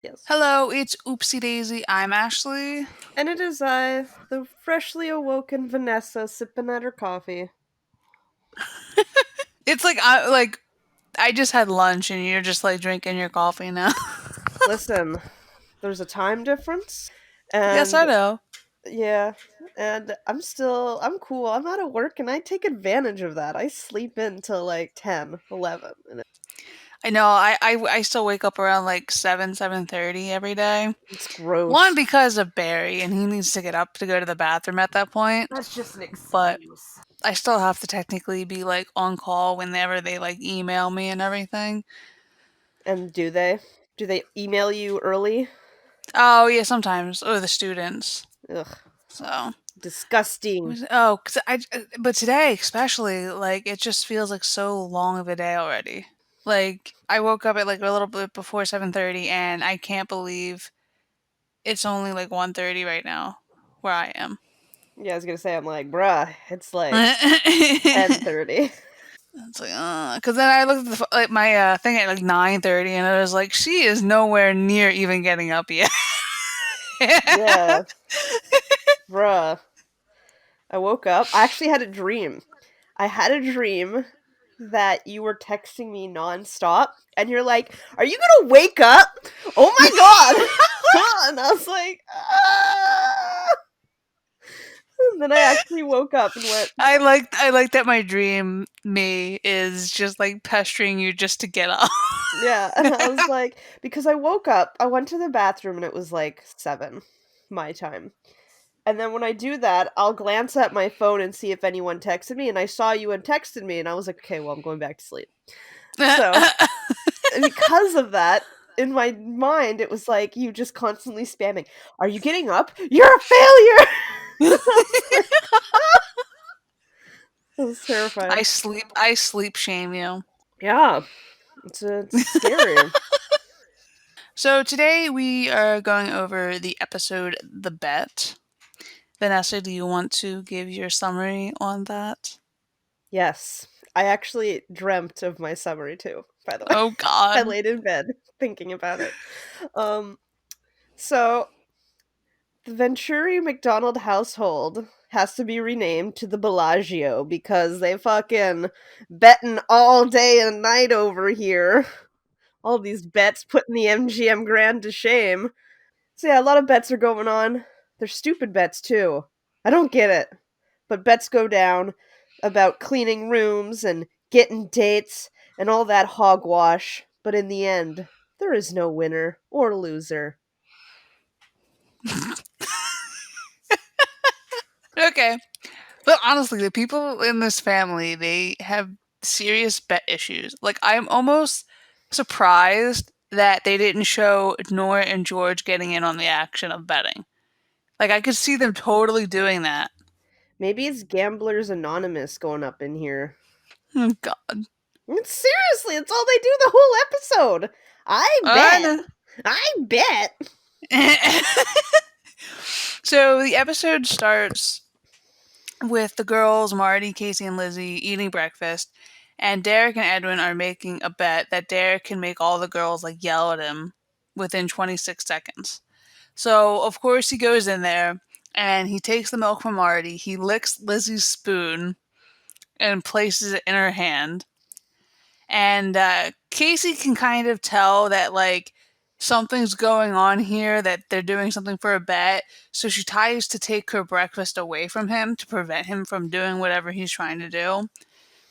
Yes. Hello, it's Oopsy Daisy. I'm Ashley. And it is I, the freshly awoken Vanessa, sipping at her coffee. It's I just had lunch and you're just like drinking your coffee now. Listen, there's a time difference, Yes, and I know. yeah, and I'm cool. I'm out of work, and I take advantage of that. I sleep in till like 10, 11, and I know. I still wake up around like 7:30 every day. it's One gross. because of Barry and he needs to get up to go to the bathroom at that point. That's just an But excuse. I still have to technically be like on call whenever they like email me and everything. And do they? Do they email you early? Oh yeah, sometimes. Or the students. Ugh, So disgusting. but today especially, like it just feels like so long of a day already. Like I woke up at like a little bit before 7:30, and I can't believe it's only like 1:30 right now where I am. Yeah, I was gonna say, I'm like, bruh, it's like It's 10:30. like, because then I looked at like my thing at like 9:30, and I was like, she is nowhere near even getting up yet. Yeah, bruh. I woke up. I actually had a dream. I had a dream that you were texting me nonstop, and you're like, "Are you gonna wake up? Oh my god!" And I was like, "Ah!" And then I actually woke up and went, I like that my dream me is just like pestering you just to get up. "Yeah." And I was like, because I woke up, I went to the bathroom, and it was like 7 my time. And then when I do that, I'll glance at my phone and see if anyone texted me, and I saw you had texted me, and I was like, "Okay, well, I'm going back to sleep." So, and because of that, in my mind, it was like you just constantly spamming, "Are you getting up? You're a failure!" I was like, it was terrifying. I sleep shame you. Yeah, it's scary. So today we are going over the episode The Bet. Vanessa, do you want to give your summary on that? Yes, I actually dreamt of my summary too. By the way, Oh I god. laid in bed thinking about it. Um, so the Venturi McDonald household has to be renamed to the Bellagio because they fucking betting all day and night over here. All these bets putting the MGM Grand to shame. So yeah, a lot of bets are going on. They're stupid bets too. I don't get it. But bets go down about cleaning rooms and getting dates and all that hogwash. But in the end, there is no winner or loser. Okay. But honestly, the people in this family, they have serious bet issues. Like I'm almost surprised that they didn't show Nora and George getting in on the action of betting. Like I could see them totally doing that. Maybe it's Gamblers Anonymous going up in here. Oh god. Seriously, it's all they do the whole episode. I I bet. know. I bet. So the episode starts with the girls, Marty, Casey, and Lizzie, eating breakfast, and Derek and Edwin are making a bet that Derek can make all the girls like yell at him within 26 seconds. So of course he goes in there and he takes the milk from Marty. He licks Lizzie's spoon and places it in her hand. And Casey can kind of tell that like something's going on here, that they're doing something for a bet. So she tries to take her breakfast away from him to prevent him from doing whatever he's trying to do.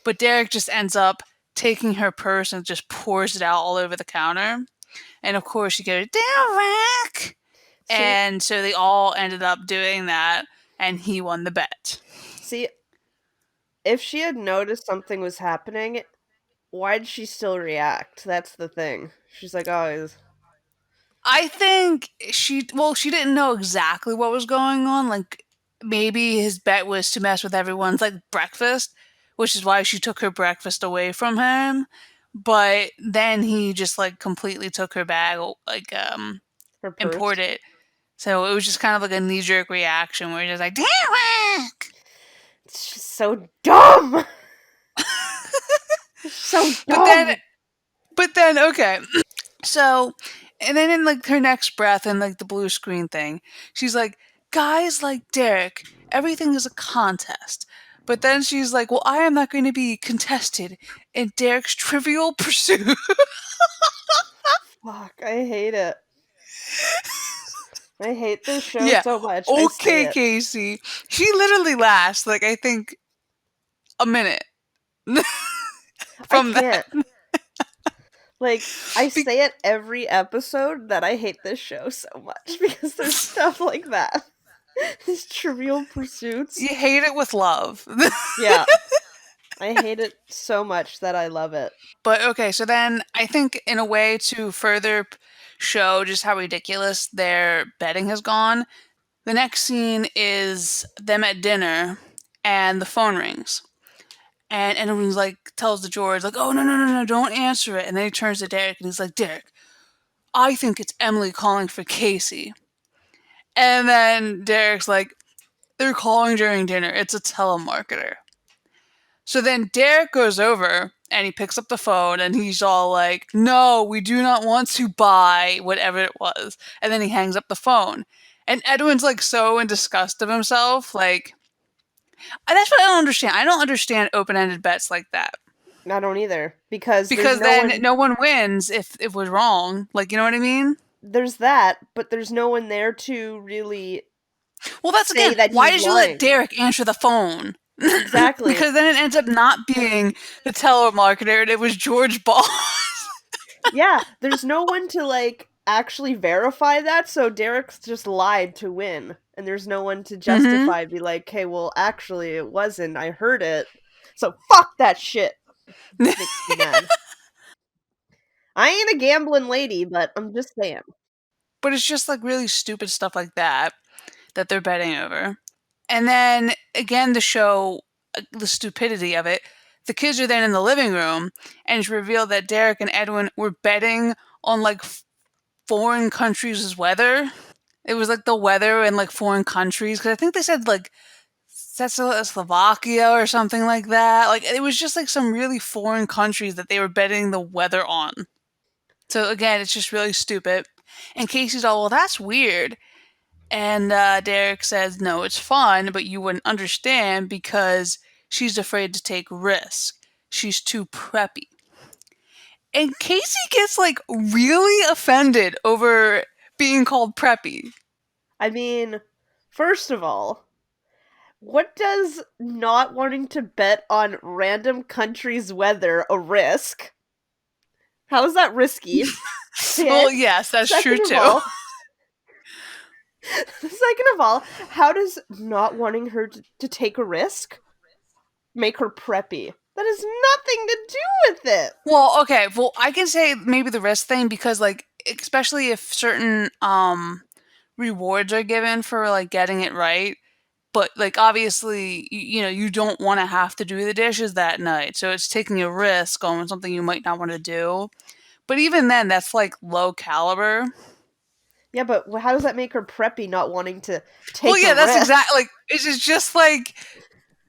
But Derek just ends up taking her purse and just pours it out all over the counter. And of course she goes, Derek! See, And so they all ended up doing that, and he won the bet. see, if she had noticed something was happening, why'd she still react? That's the thing. She's like, oh, I think she didn't know exactly what was going on. Like, maybe his bet was to mess with everyone's, like, breakfast, which is why she took her breakfast away from him. But then he just, like, completely took her bag, like, her and purse. poured it. So it was just kind of like a knee jerk reaction where you're just like, Derek! It's just so dumb. So But then, dumb. but then, okay. So And then in like her next breath in like the blue screen thing, she's like, guys like Derek, everything is a contest. But then she's like, well, I am not going to be contested in Derek's Trivial Pursuit. Fuck, I hate it. I hate this show Yeah. so much. I say Okay, it. Casey. She literally lasts like I think a minute I from that. can't. Like, I Be- say it every episode that I hate this show so much because there's stuff like that. These trivial pursuits. you hate it with love. Yeah, I hate it so much that I love it. But okay, so then I think in a way to further show just how ridiculous their betting has gone, the next scene is them at dinner and the phone rings. And everyone's like tells the George, like, oh no, don't answer it. And then he turns to Derek and he's like, Derek, I think it's Emily calling for Casey. And then Derek's like, they're calling during dinner. It's a telemarketer. So then Derek goes over and he picks up the phone and he's all like, no, we do not want to buy whatever it was. And then he hangs up the phone. And Edwin's like so in disgust of himself. Like, that's what I don't understand. I don't understand open ended bets like that. I don't either because there's Because no then one. no one wins if it was wrong. Like, you know what I mean? There's that, but there's no one there to really Well, that's say again, that why he's did you let lying. Derek answer the phone? Exactly. Because then it ends up not being the telemarketer and it was George Ball. Yeah, there's no one to like actually verify that, so Derek's just lied to win. And there's no one to Mm-hmm. justify, be like, hey, well, actually, it wasn't. I heard it. So fuck that shit. Makes me mad. I ain't a gambling lady, but I'm just saying. But it's just like really stupid stuff like that that they're betting over. And then again, the show, the stupidity of it. The kids are then in the living room, and it's revealed that Derek and Edwin were betting on like foreign countries' weather. It was like the weather in like foreign countries because I think they said like Slovakia or something like that. Like it was just like some really foreign countries that they were betting the weather on. So again, it's just really stupid. And Casey's all, well, that's weird. And Derek says, no, it's fun, but you wouldn't understand because she's afraid to take risks. She's too preppy. And Casey gets like really offended over being called preppy. I mean, first of all, what does not wanting to bet on random countries' weather a risk? How is that risky? Well, Shit. yes, that's true Second of too. all, second of all, how does not wanting her to take a risk make her preppy? That has nothing to do with it. Well, okay. Well, I can say maybe the risk thing because, like, especially if certain rewards are given for like getting it right, but like obviously, you know, you don't want to have to do the dishes that night, so it's taking a risk on something you might not want to do. But even then, that's like low caliber. Yeah, but how does that make her preppy not wanting to Well, take a yeah, that's risk? exactly like it's just like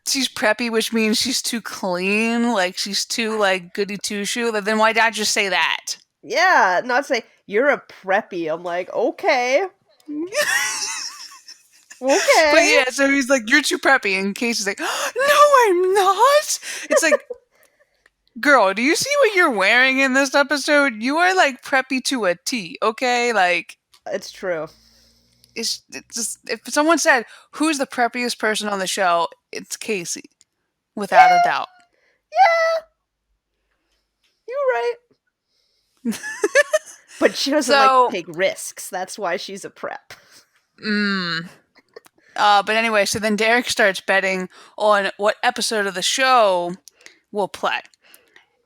she's preppy, which means she's too clean, like she's too like goody two shoe. Then why did I just say that? Yeah, not say you're a preppy. I'm like, okay, But okay. yeah, so he's like, "You're too preppy," and Casey's like, "No, I'm not." It's like, girl, do you see what you're wearing in this episode? You are like preppy to a T, okay? Like, It's true. it's just if someone said who's the preppiest person on the show, it's Casey, without a Yeah, doubt. yeah, you're right. But she doesn't like to So, take risks. That's why she's a prep. mm, but anyway, so then Derek starts betting on what episode of the show will play.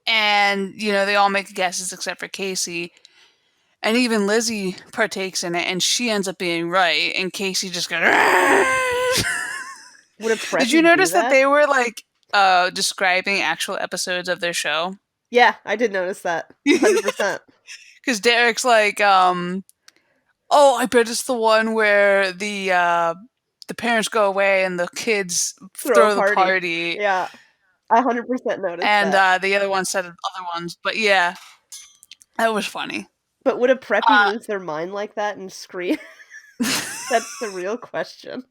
And, you know, they all make guesses except for Casey. And even Lizzie partakes in it, and she ends up being right. And Casey just goes. Would a Did you preppy do notice that that? they were like describing actual episodes of their show? Yeah, I did notice that. 100%. Because Derek's like, oh, I bet it's the one where the parents go away and the kids Throw a throw the party. party, Yeah, I 100% noticed and that. the other one said other ones. But yeah, that was funny. But would a preppy lose their mind like that and scream? That's the real question.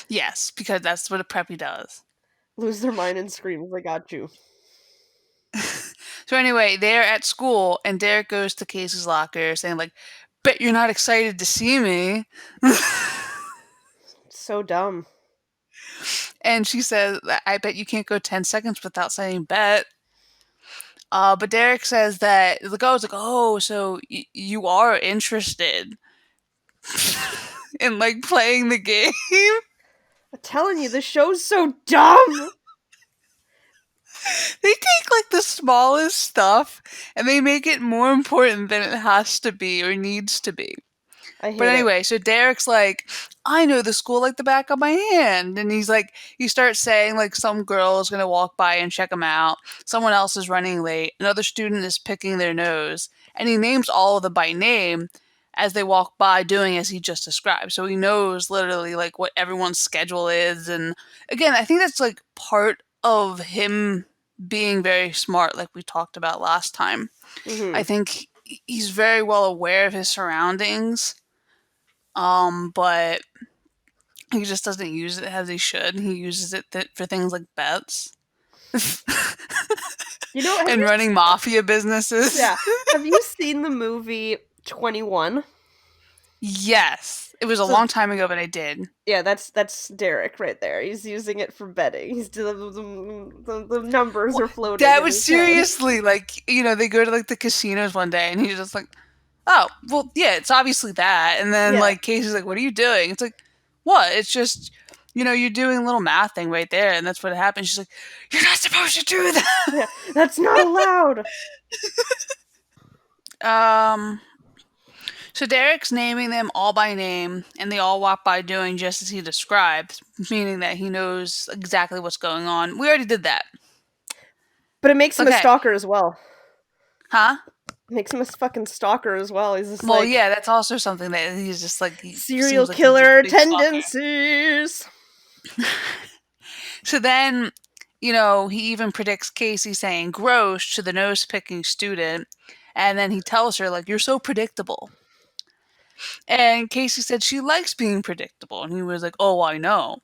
Yes, because that's what a preppy does. Lose their mind and scream. I got you. So anyway, they're at school, and Derek goes to Casey's locker saying, like, bet you're not excited to see me. So dumb. And she says, I bet you can't go 10 seconds without saying bet. But Derek says that the girl's like, oh, so you are interested in, like, playing the game? I'm telling you, the show's so dumb! They take, like, the smallest stuff, and they make it more important than it has to be or needs to be. I But hate it. anyway, so Derek's like, I know the school like the back of my hand. And he's like, he starts saying, like, some girl is going to walk by and check him out. Someone else is running late. Another student is picking their nose. And he names all of them by name as they walk by, doing as he just described. So he knows literally, like, what everyone's schedule is. And again, I think that's, like, part of him being very smart, like we talked about last time. I Mm-hmm. think he's very well aware of his surroundings, but he just doesn't use it as he should. He uses it for things like bets You know, have and you? running mafia businesses. Yeah. Have you seen the movie 21? Yes, it was a So long time ago, but I did. yeah, that's Derek right there. He's using it for betting. He's the numbers Well, are floating that in was his head. seriously like, they go to like the casinos one day, and he's just like, "Oh, well, yeah, it's obviously that." And then Yeah, like Casey's like, "What are you doing?" It's like, "What? It's just." You're doing a little math thing right there, and that's what happens. She's like, "You're not supposed to do that." yeah. That's not allowed. So Derek's naming them all by name, and they all walk by doing just as he described, meaning that he knows exactly what's going on. We already did that. But it makes him a Okay. stalker as well. Huh? It makes him a fucking stalker as well. He's just Well, like yeah, that's also something that he's just like, he serial seems like he's a killer big stalker. tendencies. So then, he even predicts Casey saying gross to the nose picking student, and then he tells her, like, you're so predictable. And Casey said she likes being predictable, and he was like, oh, I know.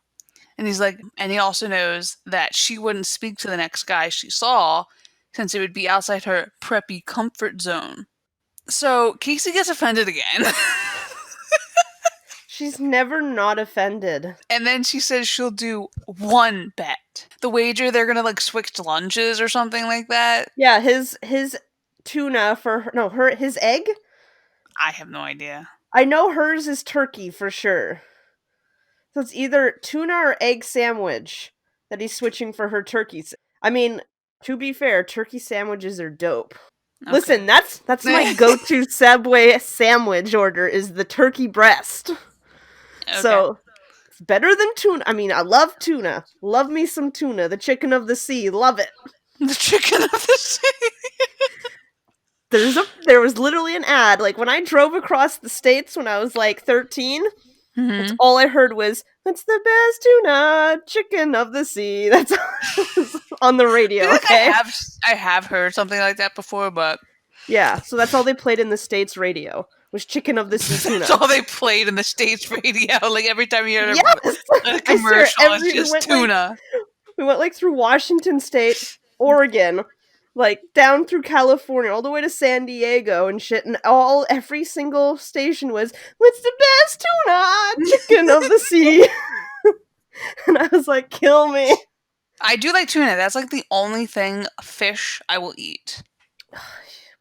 And he's like, and he also knows that she wouldn't speak to the next guy she saw since it would be outside her preppy comfort zone. So Casey gets offended again. She's never not offended. And then she says she'll do one bet. The wager, they're gonna like switch lunches or something like that. Yeah, his tuna for her, no, her his egg. I have no idea. I know hers is turkey for sure. So it's either tuna or egg sandwich that he's switching for her turkey. I mean, to be fair, turkey sandwiches are dope. Okay. Listen, that's my go-to Subway sandwich order is the turkey breast. Okay. So it's better than tuna. I mean, I love tuna. Love me some tuna. The chicken of the sea. Love it. The chicken of the sea. There was literally an ad. Like when I drove across the states when I was like 13, that's Mm-hmm. all I heard was, "It's the best tuna, chicken of the sea." That's on the I feel radio, like okay? I have heard something like that before, but Yeah, so that's all they played in the states radio was chicken of the sea that's tuna. all they played in the States radio. Like every time you heard Yes, a I swear, commercial, it's just tuna. we went like through Washington State, Oregon, like down through California, all the way to San Diego and shit, and every single station was, "What's the best tuna, chicken of the sea?" And I was like, "Kill me." I do like tuna. That's like the only thing fish I will eat.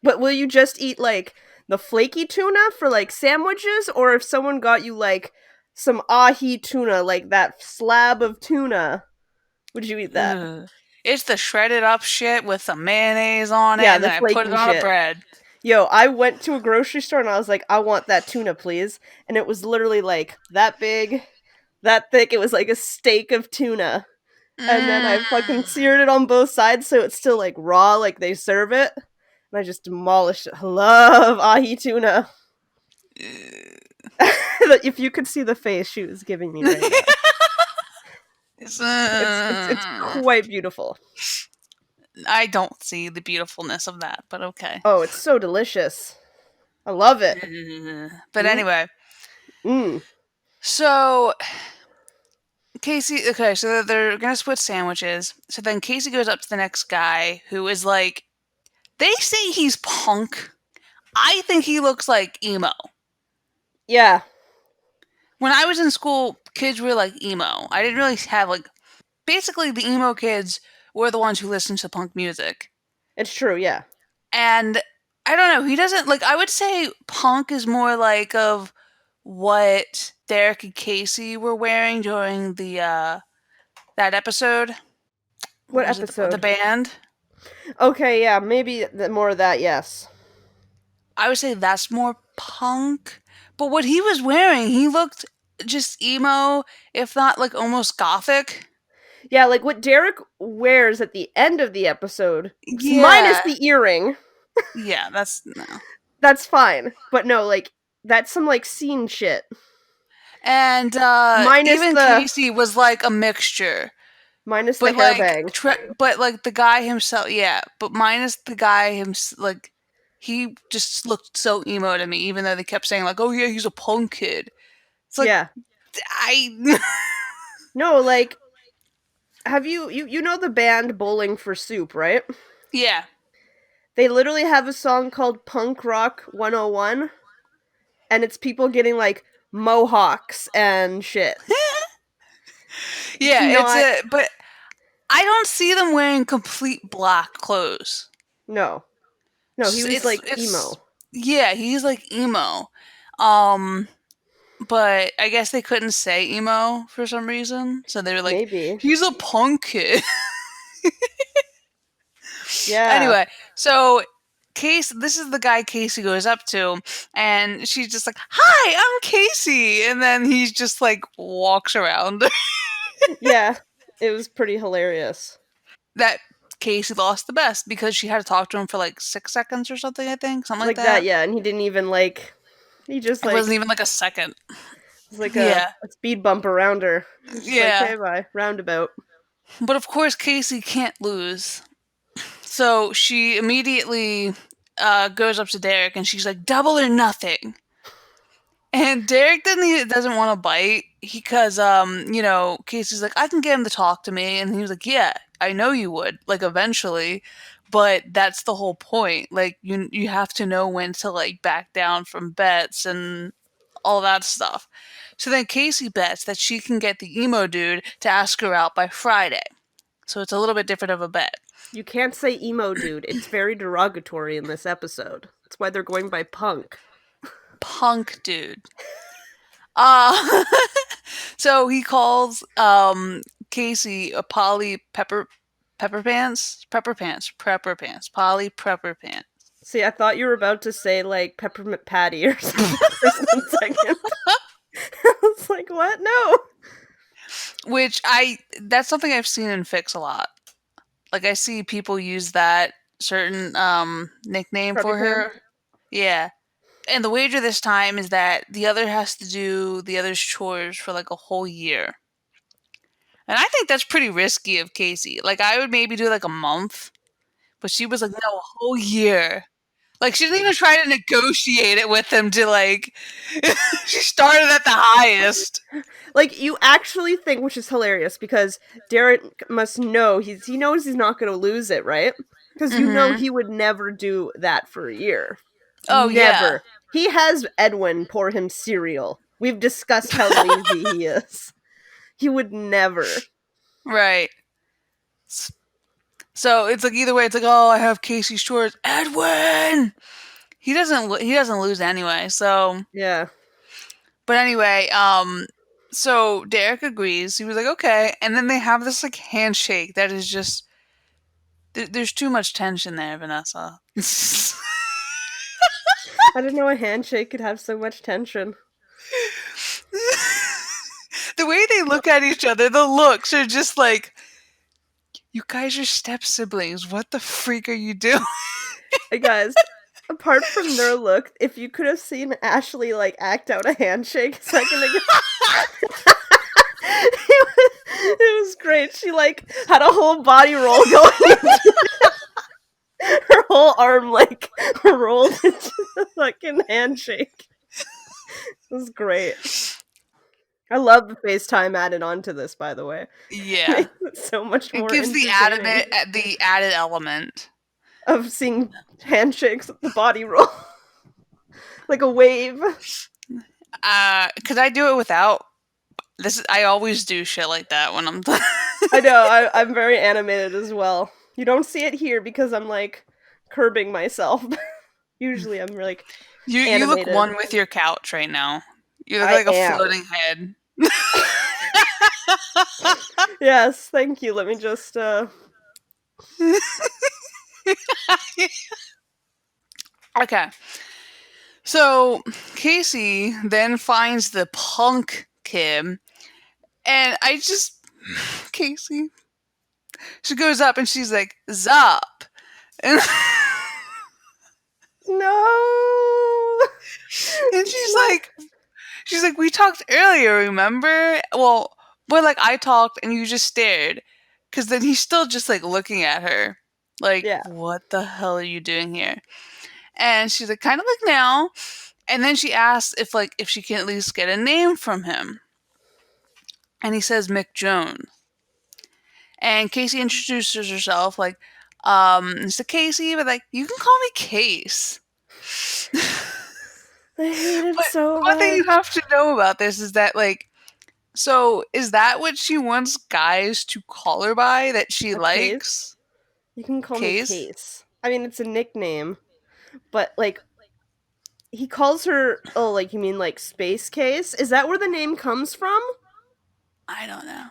But will you just eat like the flaky tuna for like sandwiches, or if someone got you like some ahi tuna, like that slab of tuna, would you eat that? Ugh. It's the shredded up shit with some mayonnaise on it, Yeah, and the then I put it flaky on a shit. bread. Yo, I went to a grocery store and I was like, "I want that tuna, please." And it was literally like that big, that thick. It was like a steak of tuna. And then Mm. I fucking seared it on both sides so it's still like raw, like they serve it. And I just demolished it. I love ahi tuna. If you could see the face she was giving me right now, It's, it's quite beautiful. I don't see the beautifulness of that, but okay. Oh, it's so delicious. I love it. But Mm, anyway, mm. so Casey, okay, so they're gonna split sandwiches. So then Casey goes up to the next guy who is like, they say he's punk. I think he looks like emo. Yeah, When I was in school, kids were like emo. I didn't really have like, basically the emo kids were the ones who listened to punk music. it's true. Yeah. And I don't know, he doesn't like, I would say punk is more like of what Derek and Casey were wearing during the that episode. What What was it? The episode? band. Okay, yeah, maybe more of that. Yes. I would say that's more punk. But what he was wearing, he looked just emo, if not like almost gothic. Yeah, like what Derek wears at the end of the episode, minus Yeah. the earring. Yeah, that's no. That's fine, but no, like that's some like scene shit. And Minus even the Casey was like a mixture. minus the But like hairbang. but like the guy himself, yeah, but minus the guy like he just looked so emo to me even though they kept saying like, "Oh yeah, he's a punk kid." It's like Yeah. I No, like have you know the band Bowling for Soup, right? yeah. They literally have a song called Punk Rock 101 and it's people getting like mohawks and shit. It's Yeah, it's not a but I don't see them wearing complete black clothes. no. No, he was like It's emo. yeah, he's like emo. Um but I guess they couldn't say emo for some reason. So they were like, Maybe. he's a punk kid. Yeah. Anyway, so this is the guy Casey goes up to, and she's just like, "Hi, I'm Casey," and then he just like walks around. Yeah. It was pretty hilarious. That Casey lost the best because she had to talk to him for like 6 seconds or something. I think something like Like that, that. yeah, and he didn't even like he just It wasn't like even like a second. it's like Yeah, a speed bump around her. He's just like, yeah. "Hey, bye, roundabout." But of course, Casey can't lose. So she immediately goes up to Derek and she's like, "Double or nothing." And Derek doesn't want to bite because Casey's like, I can get him to talk to me, and he was like, yeah, I know you would, like eventually, but that's the whole point. Like you have to know when to like back down from bets and all that stuff. So then Casey bets that she can get the emo dude to ask her out by Friday. So it's a little bit different of a bet. You can't say emo dude. It's very derogatory in this episode. That's why they're going by punk. Punk dude. Uh so he calls Casey a Polly Pepper Pants? Prepper Pants. Polly Prepper Pants. See, I thought you were about to say like peppermint patty or something for some second. I was like, what? No. Which that's something I've seen in Fix a lot. Like I see people use that certain nickname Preppy for pan? her. Yeah. And the wager this time is that the other has to do the other's chores for like a whole year. And I think that's pretty risky of Casey. Like I would maybe do like a month, but she was like, no, a whole year. Like she didn't even try to negotiate it with him to like she started at the highest. Like you actually think, which is hilarious because Derek must know he knows he's not going to lose it, right? Because you know Mhm. he would never do that for a year. Oh yeah. Never. He has Edwin pour him cereal. We've discussed how lazy he is. He would never. Right. So it's like either way, it's like, oh, I have Casey Shores. Edwin. He doesn't lose anyway. So, Yeah. but anyway, so Derek agrees. He was like, okay, and then they have this like handshake that is just there's too much tension there, Vanessa. I didn't know a handshake could have so much tension. The way they look at each other, the looks are just like, you guys are step siblings. What the freak are you doing? Hey guys, apart from their look, if you could have seen Ashley like act out a handshake a second ago, it was great. She like had a whole body roll going. Her whole arm like rolled into the fucking handshake. It was great. I love the FaceTime added onto this, by the way. Yeah. Makes it so much It more gives entertaining the added element. of seeing handshakes with the body roll. Like a wave. Cause I do it without this. I always do shit like that when I'm done. I know, I'm very animated as well. You don't see it here because I'm like curbing myself. Usually I'm like You look animated. one with your couch right now. You look I like a am. floating head. Yes, thank you. Let me just Okay. So Casey then finds the punk kid, and I just Casey. She goes up and she's like, "Zop," and, no. and she's like, "We talked earlier, remember? Well, but like I talked and you just stared, because then he's still just like looking at her, like, Yeah. what the hell are you doing here?" And she's like, "Kind of like now." And then she asks if she can at least get a name from him. And he says Mick Jones. And Casey introduces herself like, it's a Casey, but like, you can call me Case. I hate it But so one thing you much. have to know about this is that like, so is that what she wants guys to call her by, that she A case? likes? You can call me Case? Case. I mean, it's a nickname, but like he calls her. Oh, like you mean like Space Case? Is that where the name comes from? I don't know.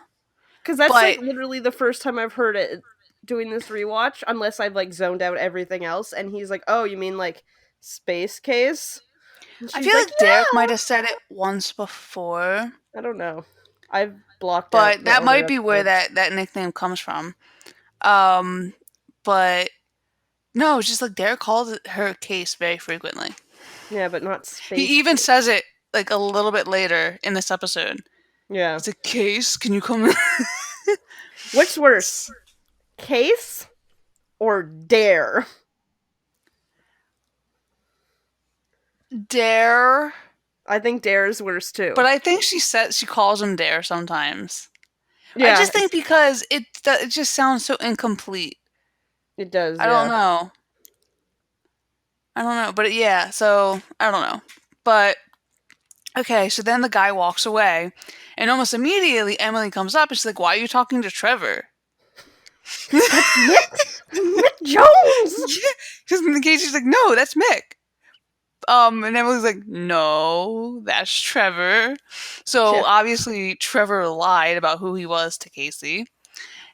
Because that's like But literally the first time I've heard it doing this rewatch, unless I've like zoned out everything else. And he's like, "Oh, you mean like Space Case?" And I she's feel like, like Derek might "Yeah." have said it once before. I don't know. I've blocked out But the that other might be where episodes. that nickname comes from. Um, but no, it's just like Derek called her Case very frequently. Yeah, but not He Space even Case. says it like a little bit later in this episode. Yeah. It's a Case. Can you come? What's worse, Case or Dare? Dare. I think Dare is worse too. But I think she calls him Dare sometimes. I Yeah, just think because it just sounds so incomplete. it does. I don't Yeah. know. I don't know, but yeah. So I don't know, but okay. So then the guy walks away, and almost immediately Emily comes up and she's like, "Why are you talking to Trevor?" That's Mick. Mick Jones. Yeah, because in the case she's like, "No, that's Mick." And Emily's like, "No, that's Trevor." So Yeah. obviously Trevor lied about who he was to Casey.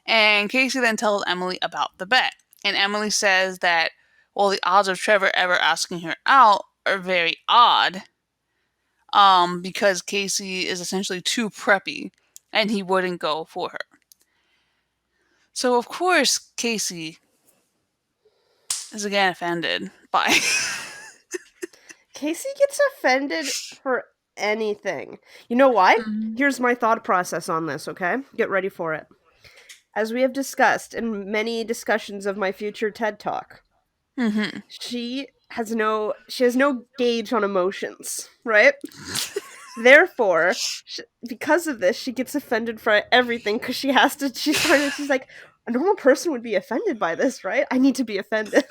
And Casey then tells Emily about the bet. And Emily says that, well, the odds of Trevor ever asking her out are very odd. Because Casey is essentially too preppy and he wouldn't go for her. So of course Casey is again offended by Casey gets offended for anything. You know why? Here's my thought process on this, okay? Get ready for it. As we have discussed in many discussions of my future TED Talk, mm-hmm. she has no gauge on emotions, right? Therefore, because of this, she gets offended for everything because she has to. She's like, a normal person would be offended by this, right? I need to be offended.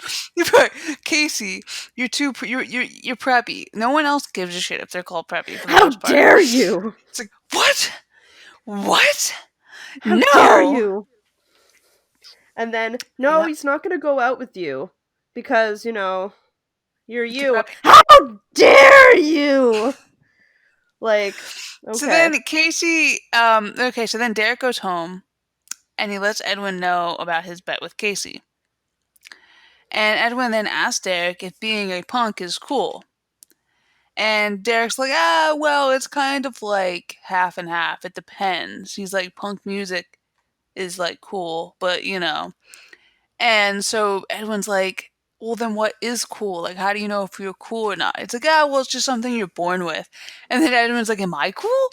Casey, you're preppy. No one else gives a shit if they're called preppy for the How most part. dare you? It's like, what? What? How dare No. you? And then, no, Yeah, he's not going to go out with you because, you're it's a you. preppy. How dare you? Like, So okay. then Casey, okay, so then Derek goes home and he lets Edwin know about his bet with Casey. And Edwin then asks Derek if being a punk is cool. And Derek's like, well, it's kind of like half and half. It depends. He's like, punk music is like cool, but you know. And so Edwin's like, well, then what is cool? Like, how do you know if you're cool or not? It's like, well, it's just something you're born with. And then Edwin's like, am I cool?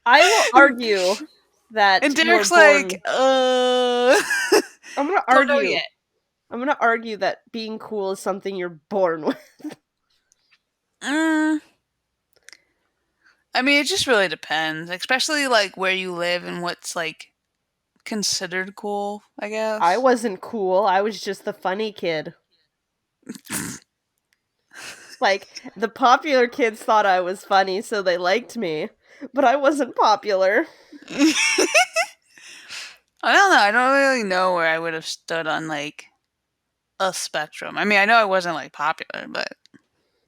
I will argue And that you are Derek's like, born. I'm gonna Don't know argue. yet. I'm gonna argue that being cool is something you're born with. Mm, I mean, it just really depends, especially like where you live and what's like considered cool, I I guess. wasn't cool. I was just the funny kid. Like, the popular kids thought I was funny, so they liked me. But I wasn't popular. I don't know. I don't really know where I would have stood on like a spectrum. I mean, I know I wasn't like popular, but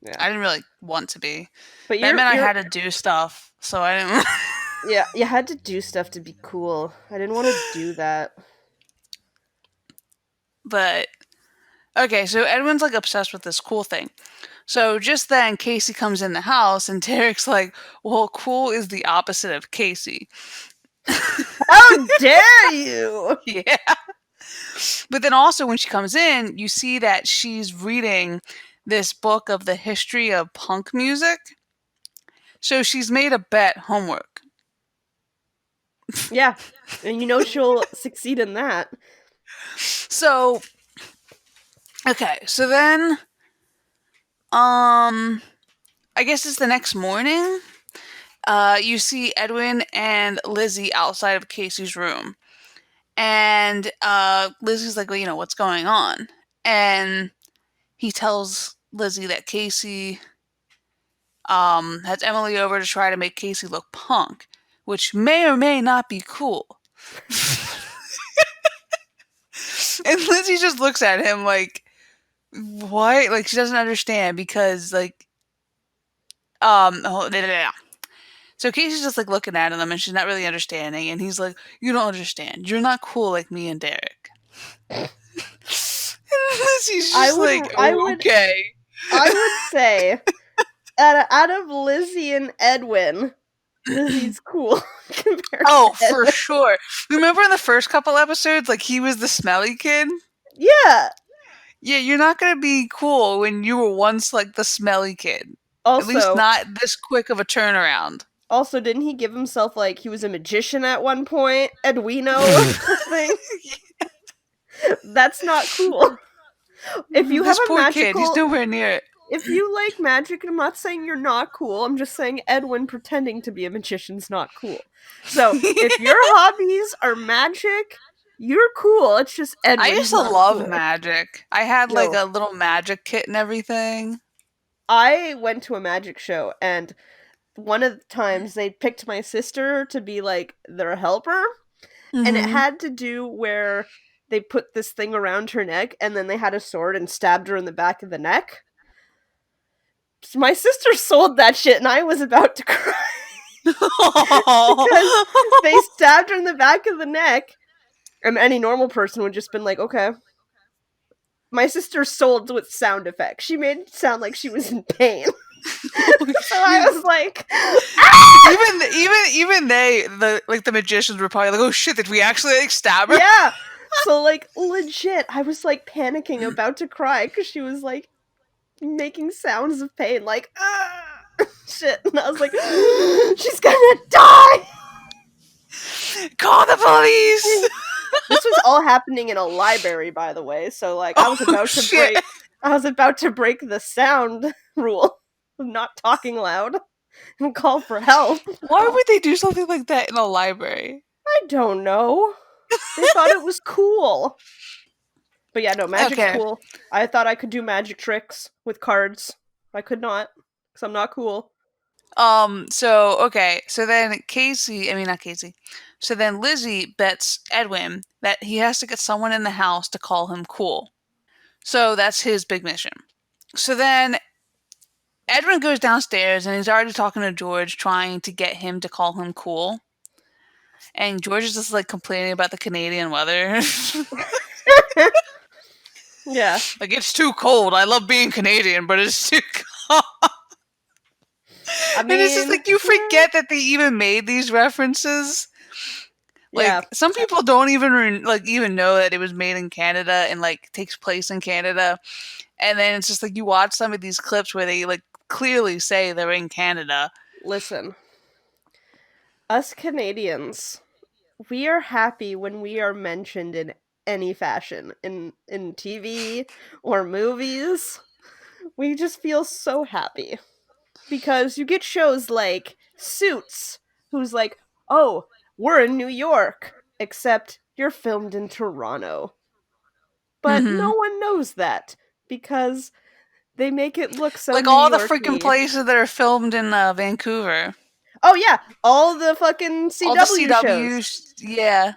Yeah. I didn't really want to be. But That meant I you're had to do stuff, so I didn't. yeah, you had to do stuff to be cool. I didn't want to do that. But okay, so Edwin's like obsessed with this cool thing. So just then, Casey comes in the house, and Derek's like, "Well, cool is the opposite of Casey." How dare you? Yeah. But then also, when she comes in, you see that she's reading this book of the history of punk music. So she's made a bet homework. Yeah. And you know she'll succeed in that. So, okay, so then, um, I guess it's the next morning. You see Edwin and Lizzie outside of Casey's room. And Lizzie's like, well, what's going on? And he tells Lizzie that Casey has Emily over to try to make Casey look punk, which may or may not be cool. And Lizzie just looks at him like, what? Like, she doesn't understand because, like, oh, so Casey's just like looking at him and she's not really understanding. And he's like, you don't understand. You're not cool like me and Derek. And Lizzie's I just would like, I oh, would okay. I would say out of Lizzie and Edwin, Lizzie's cool compared to Oh, for Edwin. sure. Remember in the first couple episodes, like he was the smelly kid? Yeah. Yeah, you're not gonna be cool when you were once like the smelly kid. At least Also, not this quick of a turnaround. didn't he give himself like he was a magician at one point? Edwino or something? That's not cool. If you have This a poor kid, he's magical nowhere near it. if you like magic, I'm not saying you're not cool. I'm just saying Edwin pretending to be a magician's not cool. So, if your hobbies are magic, you're cool. It's just I Edwin's used to not love cool. magic. I had like Yo, a little magic kit and everything. I went to a magic show and one of the times they picked my sister to be like their helper, and it Mm-hmm. had to do where they put this thing around her neck and then they had a sword and stabbed her in the back of the neck. So my sister sold that shit and I was about to cry because they stabbed her in the back of the neck and any normal person would just been like, okay. My sister sold with sound effects. She made it sound like she was in pain. Oh So I shit. was like, ah! Even they the magicians were probably like, oh shit, did we actually like stab her? Yeah. So like legit, I was like panicking, about to cry because she was like making sounds of pain, like shit, and I was like, she's gonna die. Call the police! This was all happening in a library, by the way. So like, Oh shit. I was about to break the sound rule of not talking loud and call for help. Why would they do something like that in a library? I don't know. They thought it was cool. But yeah, no, magic's Okay. cool. I thought I could do magic tricks with cards. I could not, because I'm not cool. So okay. So then Casey, I mean not Casey. So then Lizzie bets Edwin that he has to get someone in the house to call him cool. So that's his big mission. So then Edwin goes downstairs and he's already talking to George, trying to get him to call him cool. And George is just like complaining about the Canadian weather. Yeah. Like, it's too cold. I love being Canadian, but it's too cold. I And it's just mean, like you forget that they even made these references. yeah. Like some people don't even even know that it was made in Canada and like takes place in Canada. And then it's just like you watch some of these clips where they like clearly say they're in Canada. Listen, us Canadians, we are happy when we are mentioned in any fashion in TV or movies. We just feel so happy because you get shows like Suits, who's like, "Oh, we're in New York, except you're filmed in Toronto." But Mm-hmm. no one knows that because they make it look so Like New all the freaking Yorky. places that are filmed in Vancouver. Oh yeah, all the fucking All the CW shows. CWs, yeah,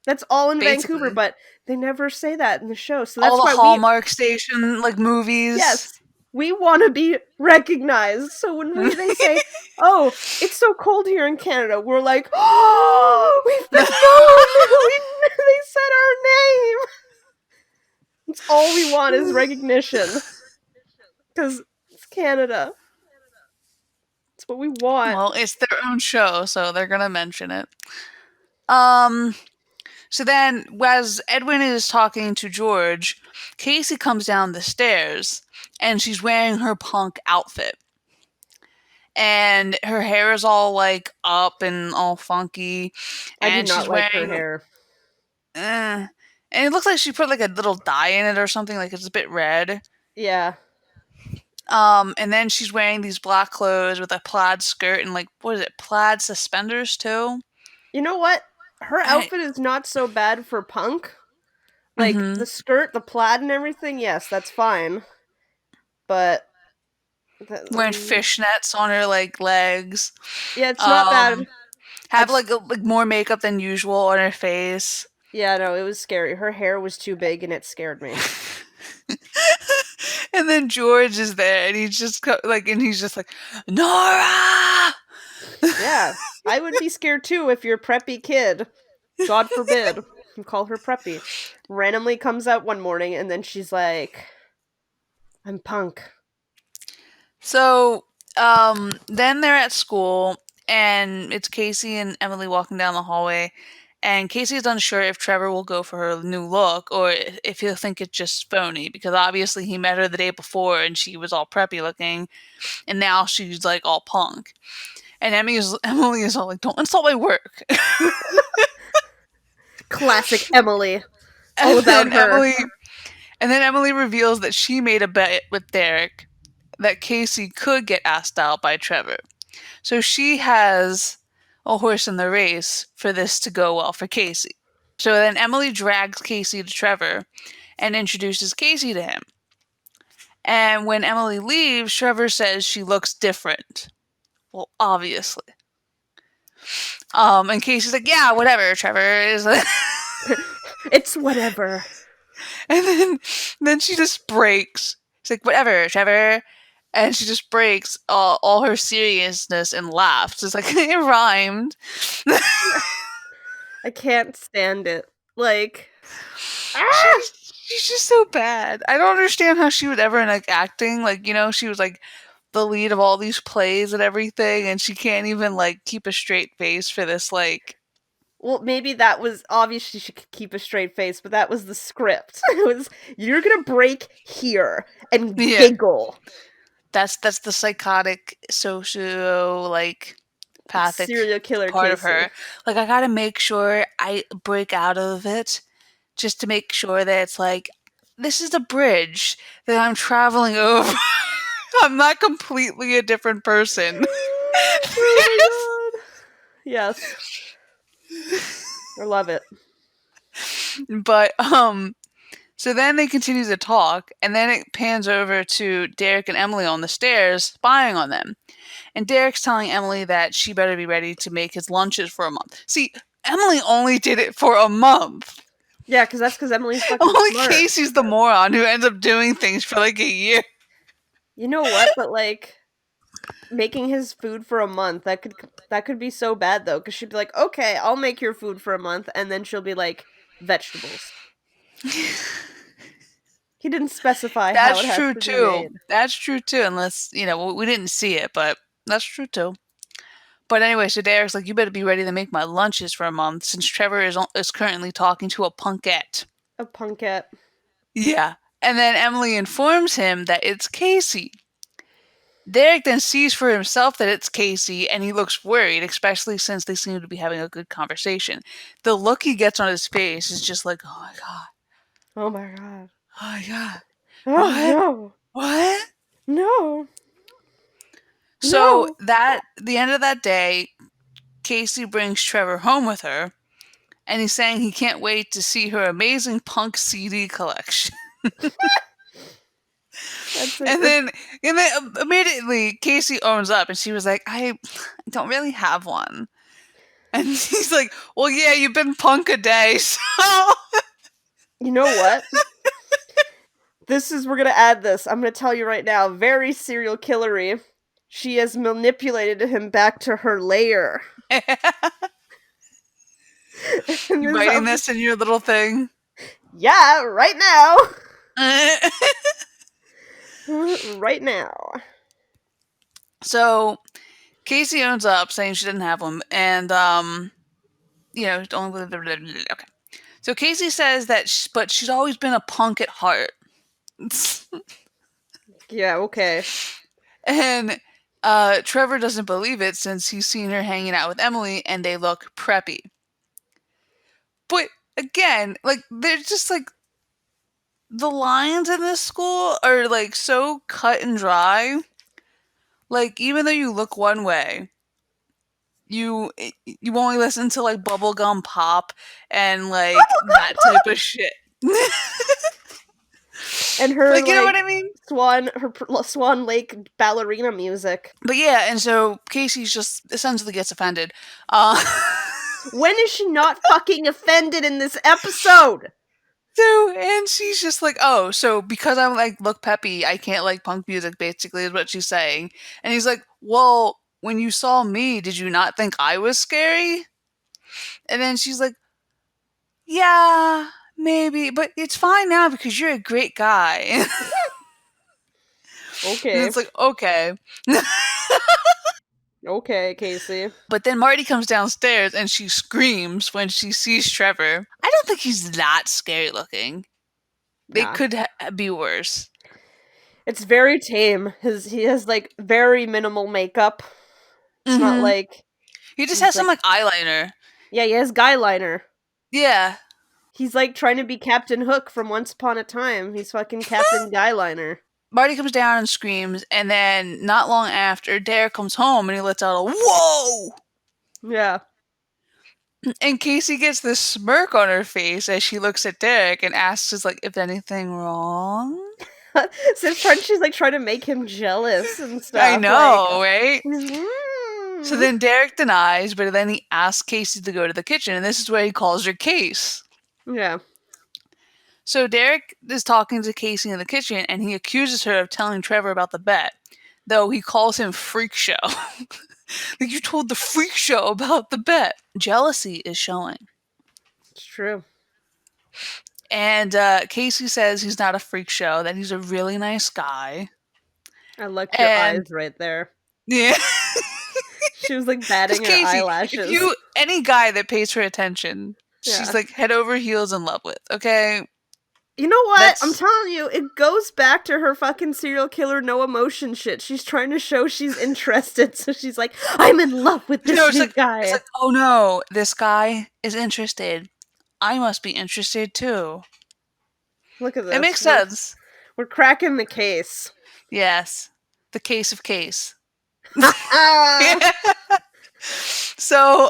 That's all in Vancouver, basically. but they never say that in the show. So All that's the why we Hallmark station like movies. yes, we want to be recognized. So when they say, "Oh, it's so cold here in Canada," we're like, "Oh, we've been known. They said our name." It's all we want is recognition because it's Canada. It's what we want. Well, it's their own show, so they're gonna mention it. Um, so then, as Edwin is talking to George, Casey comes down the stairs, and she's wearing her punk outfit. And her hair is all like up and all funky, I do and not she's like her wearing, hair. and it looks like she put like a little dye in it or something, like it's a bit red. Yeah. And then she's wearing these black clothes with a plaid skirt and like what is it, plaid suspenders too. You know what? Her I, outfit is not so bad for punk. Like mm-hmm. the skirt, the plaid, and everything. Yes, that's fine. But Wearing fishnets on her like legs. yeah, it's not Um, bad. I have just like more makeup than usual on her face. yeah, no, it was scary. Her hair was too big, and it scared me. And then George is there, and he's just and he's just like, Nora. Yeah, I would be scared too if your preppy kid, God forbid, you call her preppy, randomly comes out one morning and then she's like, "I'm punk." So, then they're at school, and it's Casey and Emily walking down the hallway, and Casey is unsure if Trevor will go for her new look or if he'll think it's just phony, because obviously he met her the day before and she was all preppy looking, and now she's like all punk. And Emily is all like, "Don't insult my work." Classic Emily. It's all and about then her. Emily, and then Emily reveals that she made a bet with Derek that Casey could get asked out by Trevor. So she has a horse in the race for this to go well for Casey. So then Emily drags Casey to Trevor and introduces Casey to him. And when Emily leaves, Trevor says she looks different. Well, obviously. And Casey's like, "Yeah, whatever, Trevor is." It's whatever. And then she just breaks. She's like, "Whatever, Trevor." And she just breaks all her seriousness and laughs. It's like, it rhymed. I can't stand it. Like, ah! She's just so bad. I don't understand how she would ever like acting. Like, she was like the lead of all these plays and everything, and she can't even like keep a straight face for this. Like, Well, maybe that was obviously she could keep a straight face, but that was the script. It was you're gonna break here and yeah, giggle. that's the psychotic socio like pathic Serial killer part of Casey. her. Like, I gotta make sure I break out of it just to make sure that it's like this is a bridge that I'm traveling over. I'm not completely a different person. Oh my god. Yes. I love it. But so then they continue to talk, and then it pans over to Derek and Emily on the stairs spying on them. And Derek's telling Emily that she better be ready to make his lunches for a month. See, Emily only did it for a month. Yeah, because Emily's fucking Only smart. Casey's the moron who ends up doing things for like a year. You know what? But like making his food for a month, that could be so bad though, because she'd be like, "Okay, I'll make your food for a month," and then she'll be like, "Vegetables." He didn't specify how That's it has true to be too. made. That's true too, unless, we didn't see it, but that's true too. But anyway, so Derek's like, "You better be ready to make my lunches for a month," since Trevor is currently talking to a punkette. A punkette. Yeah. And then Emily informs him that it's Casey. Derek then sees for himself that it's Casey, and he looks worried, especially since they seem to be having a good conversation. The look he gets on his face is just like, "Oh my god." Oh my god. Oh my god. Oh What? no. What? No. So No. that the end of that day, Casey brings Trevor home with her, and he's saying he can't wait to see her amazing punk CD collection. That's a And then, immediately Casey owns up, and she was like, "I don't really have one." And he's like, "Well, yeah, you've been punk a day, so." you know what? We're gonna add this. I'm gonna tell you right now, very serial killery. She has manipulated him back to her lair. And You this, writing this in your little thing? yeah, right now. Right now. So Casey owns up, saying she didn't have one, and only okay. So Casey says that, but she's always been a punk at heart. Yeah, okay. And Trevor doesn't believe it since he's seen her hanging out with Emily and they look preppy. But again, like, they're just like, the lines in this school are like so cut and dry. Like, even though you look one way, you you only listen to like bubblegum pop and like Bubblegum that type pop! of shit. And her, Like, you know what like, I mean? Swan Lake ballerina music. But yeah, and so Casey just essentially gets offended. Uh, When is she not fucking offended in this episode? and she's just like, "Oh, so because I'm like look peppy, I can't like punk music," basically is what she's saying. And he's like, "Well, when you saw me, did you not think I was scary?" And then she's like, "Yeah, maybe, but it's fine now because you're a great guy." And Okay. it's like, "Okay." Okay, Casey. But then Marty comes downstairs and she screams when she sees Trevor. I don't think he's that scary looking. They Nah. could be worse. It's very tame. He has like very minimal makeup. It's not Mm-hmm. like He just he's has some like, like eyeliner. yeah, he has guy liner. Yeah. He's like trying to be Captain Hook from Once Upon a Time. He's fucking Captain Guyliner. Marty comes down and screams, and then not long after, Derek comes home and he lets out a "whoa!" Yeah. And Casey gets this smirk on her face as she looks at Derek and asks, "Is like, if anything wrong?" She's like trying to make him jealous and I stuff. Like, know, right? he's, So then Derek denies, but then he asks Casey to go to the kitchen, and this is where he calls her Case. yeah. So Derek is talking to Casey in the kitchen, and he accuses her of telling Trevor about the bet, though he calls him freak show. Like, you told the freak show about the bet. Jealousy is showing. It's true. And Casey says he's not a freak show, that he's a really nice guy. I liked your eyes And right there. yeah. She was like Because batting her Casey, if eyelashes. you, any guy that pays her attention, she's Yeah. like head over heels in love with, okay? You know what? I'm That's, telling you, it goes back to her fucking serial killer no emotion shit. She's trying to show she's interested, so she's like, I'm in love with this new it's guy. like, oh no, this guy is interested. I must be interested too. Look at It this. makes sense. We're cracking the case. Yes. The case of case. Ah! So,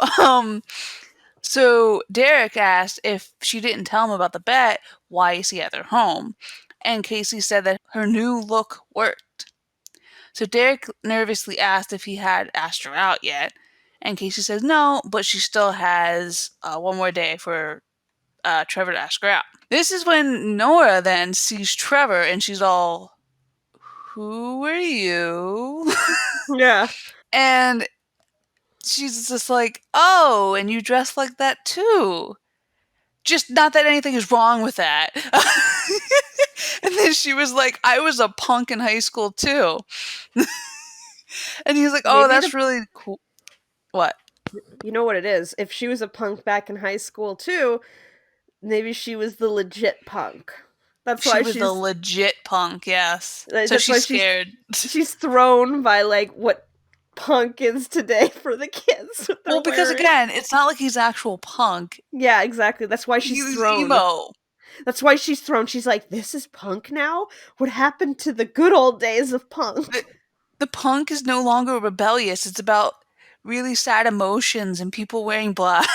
so Derek asked if she didn't tell him about the bet, why is he at their home? And Casey said that her new look worked. So Derek nervously asked if he had asked her out yet, and Casey says no, but she still has one more day for Trevor to ask her out. This is when Nora then sees Trevor, and she's all, "Who are you?" Yeah. And she's just like, "Oh, and you dress like that too." Just not that anything is wrong with that. And then she was like, "I was a punk in high school too." And he's like, "Oh, Maybe that's really cool." What? you know what it is. If she was a punk back in high school too, maybe she was the legit punk. That's She why was the legit punk, yes. So that's why she's scared. she's thrown by like what punk is today for the kids what they're Well, because wearing. again, it's not like he's actual punk. Yeah, exactly. That's why she's He's thrown. emo. That's why she's thrown. She's like, this is punk now? What happened to the good old days of The, punk? the punk is no longer rebellious. It's about really sad emotions and people wearing black.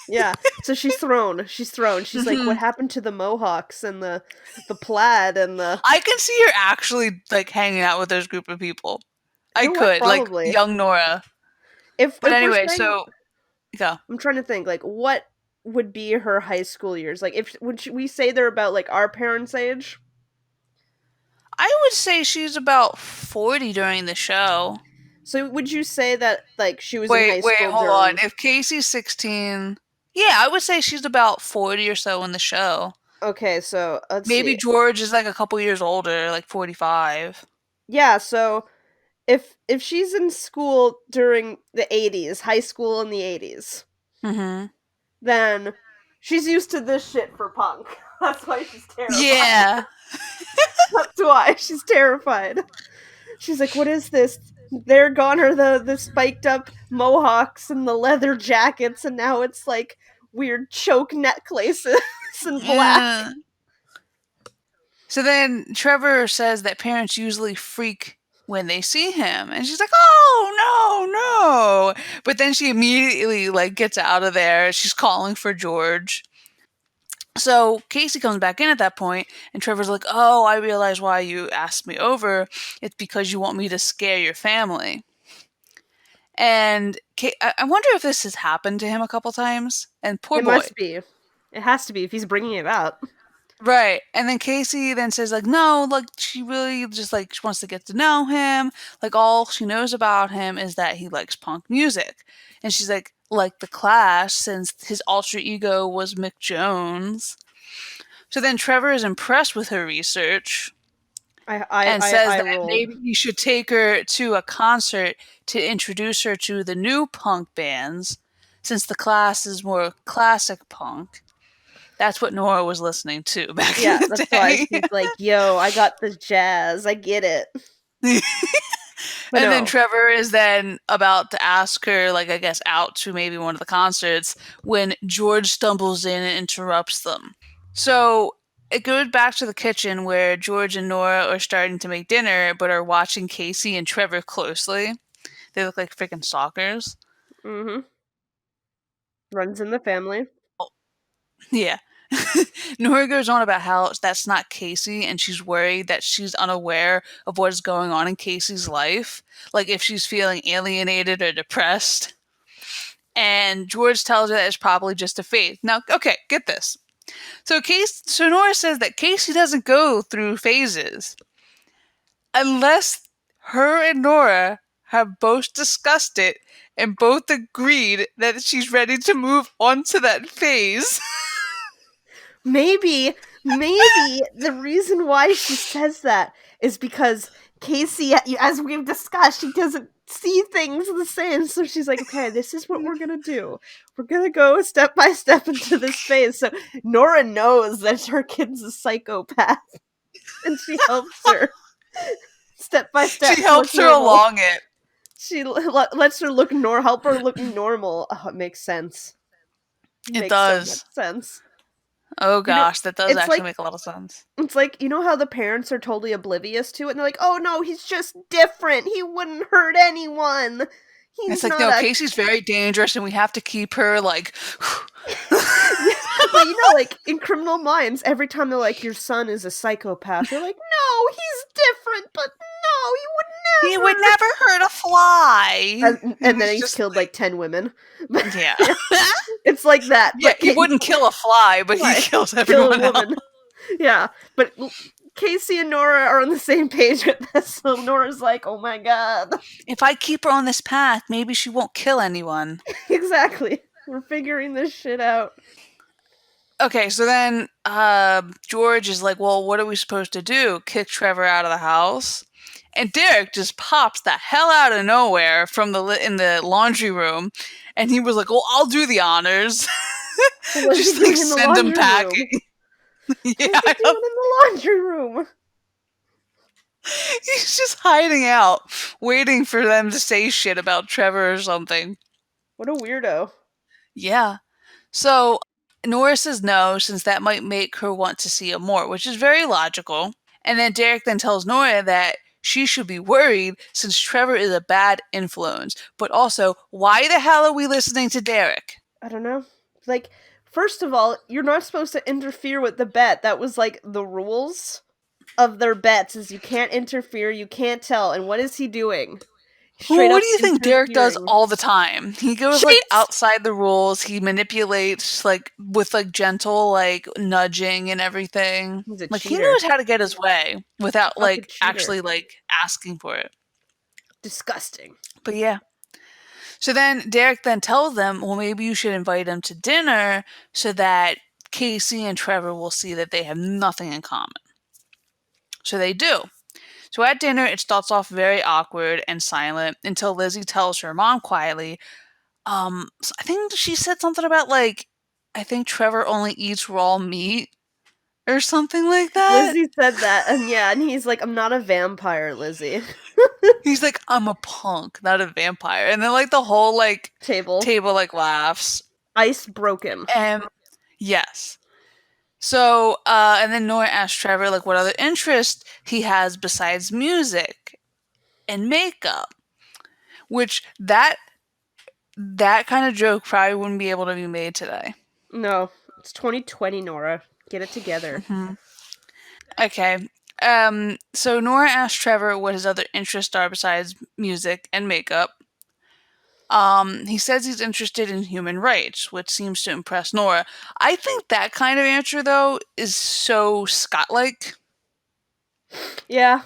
Yeah. So she's thrown. She's thrown. She's like, what Mhm. happened to the mohawks and the plaid and the I can see her actually like hanging out with those group of people. you I know what? could, like Probably. young Nora. But If we're anyway, saying so go. I'm trying to think like what would be her high school years? Like if would we say they're about like our parents' age? I would say she's about 40 during the show. So would you say that like she was in Wait, high wait, school hold on. during If Casey's 16, yeah, I would say she's about 40 or so in the show. Okay, so let's Maybe see. George is like a couple years older, like 45. Yeah, so if she's in school during the 80s, high school in the 80s, Mhm. then she's used to this shit for punk. That's why she's terrified. Yeah. That's why she's terrified. She's like, "What is this? They're gone are the spiked up mohawks and the leather jackets, and now it's like weird choke necklaces and black." Yeah. So then Trevor says that parents usually freak when they see him, and she's like, "Oh, no, no." But then she immediately like gets out of there. She's calling for George. So Casey comes back in at that point, and Trevor's like, "Oh, I realize why you asked me over. It's because you want me to scare your family." And I wonder if this has happened to him a couple times. And poor It boy. must be. It has to be if he's bringing it up. Right. And then Casey then says, like, no, like, she really just, like, she wants to get to know him. Like, all she knows about him is that he likes punk music. And she's like the Clash, since his alter ego was Mick Jones. So then Trevor is impressed with her research and says I that rolled. maybe he should take her to a concert to introduce her to the new punk bands, since the Clash is more classic punk. That's what Nora was listening to back in Yeah, the that's why day. she's like, "Yo, I got the jazz. I get it." But And then no. Trevor is then about to ask her, like, I guess, out to maybe one of the concerts when George stumbles in and interrupts them. So it goes back to the kitchen where George and Nora are starting to make dinner, but are watching Casey and Trevor closely. They look like freaking stalkers. Mhm. Runs in the family. Yeah. Nora goes on about how that's not Casey, and she's worried that she's unaware of what is going on in Casey's life. Like if she's feeling alienated or depressed. And George tells her that it's probably just a phase. Now, okay, get this. So Nora says that Casey doesn't go through phases unless her and Nora have both discussed it and both agreed that she's ready to move on to that phase. Maybe, maybe the reason why she says that is because Casey, as we've discussed, she doesn't see things the same. So she's like, okay, this is what we're gonna do. We're gonna go step by step into this phase. So Nora knows that her kid's a psychopath, and she helps her step by step She to look helps her normal. along it. She lets her look help her look normal. Oh, it makes sense. It It makes so much does. sense. Oh You know, gosh, that does it's actually like make a lot of sense. it's like, you know how the parents are totally oblivious to it and they're like, "Oh no, he's just different. He wouldn't hurt anyone. It's He's like, not no, a." Casey's very dangerous and we have to keep her like Yeah, but you know, like in Criminal Minds, every time they're like, "Your son is a psychopath," they're like, "No, he's different, but no, he he would would never." never hurt a fly. And And then it's he's just killed like 10 women. But yeah. yeah, it's like that. Yeah, But he wouldn't kill a fly, but he why kills kill a everyone else. woman? Yeah, but Casey and Nora are on the same page with this. So Nora's like, "Oh my god." If I keep her on this path, maybe she won't kill anyone. Exactly. We're figuring this shit out. Okay, so then George is like, well, what are we supposed to do? Kick Trevor out of the house? And Derek just pops the hell out of nowhere from in the laundry room, and he was like, "Well, I'll do the honors." What is he Just like doing in the send him laundry packing. room? Yeah, What is he doing in the laundry room? he's just hiding out, waiting for them to say shit about Trevor or something. What a weirdo. Yeah. So Nora says no, since that might make her want to see him more, which is very logical. And then Derek then tells Nora that she should be worried since Trevor is a bad influence. But also, why the hell are we listening to Derek? I don't know. Like, first of all, you're not supposed to interfere with the bet. That was like the rules of their bets is you can't interfere, you can't tell. And what is he doing? Straight What up do you think Derek does interfering. all the time? He goes like Cheats! outside the rules. He manipulates like with like gentle like nudging and everything. He's a Like he cheater. knows how to get his way without Fucking like cheater. actually like asking for it. Disgusting. But yeah. So then Derek then tells them, well, maybe you should invite him to dinner so that Casey and Trevor will see that they have nothing in common. So they do. So at dinner, it starts off very awkward and silent until Lizzie tells her mom quietly, I think she said something about like, I think Trevor only eats raw meat or something like that. Lizzie said that, and yeah, and he's like, I'm not a vampire, Lizzie. He's like, I'm a punk, not a vampire. And then like the whole like Table. table like laughs. Ice broken. And yes. So, and then Nora asks Trevor, like, what other interest he has besides music and makeup, which that kind of joke probably wouldn't be able to be made today. No, it's 2020, Nora. Get it together. Hmm. Okay. So Nora asks Trevor what his other interests are besides music and makeup. He says he's interested in human rights, which seems to impress Nora. I think that kind of answer, though, is so Scott-like. Yeah.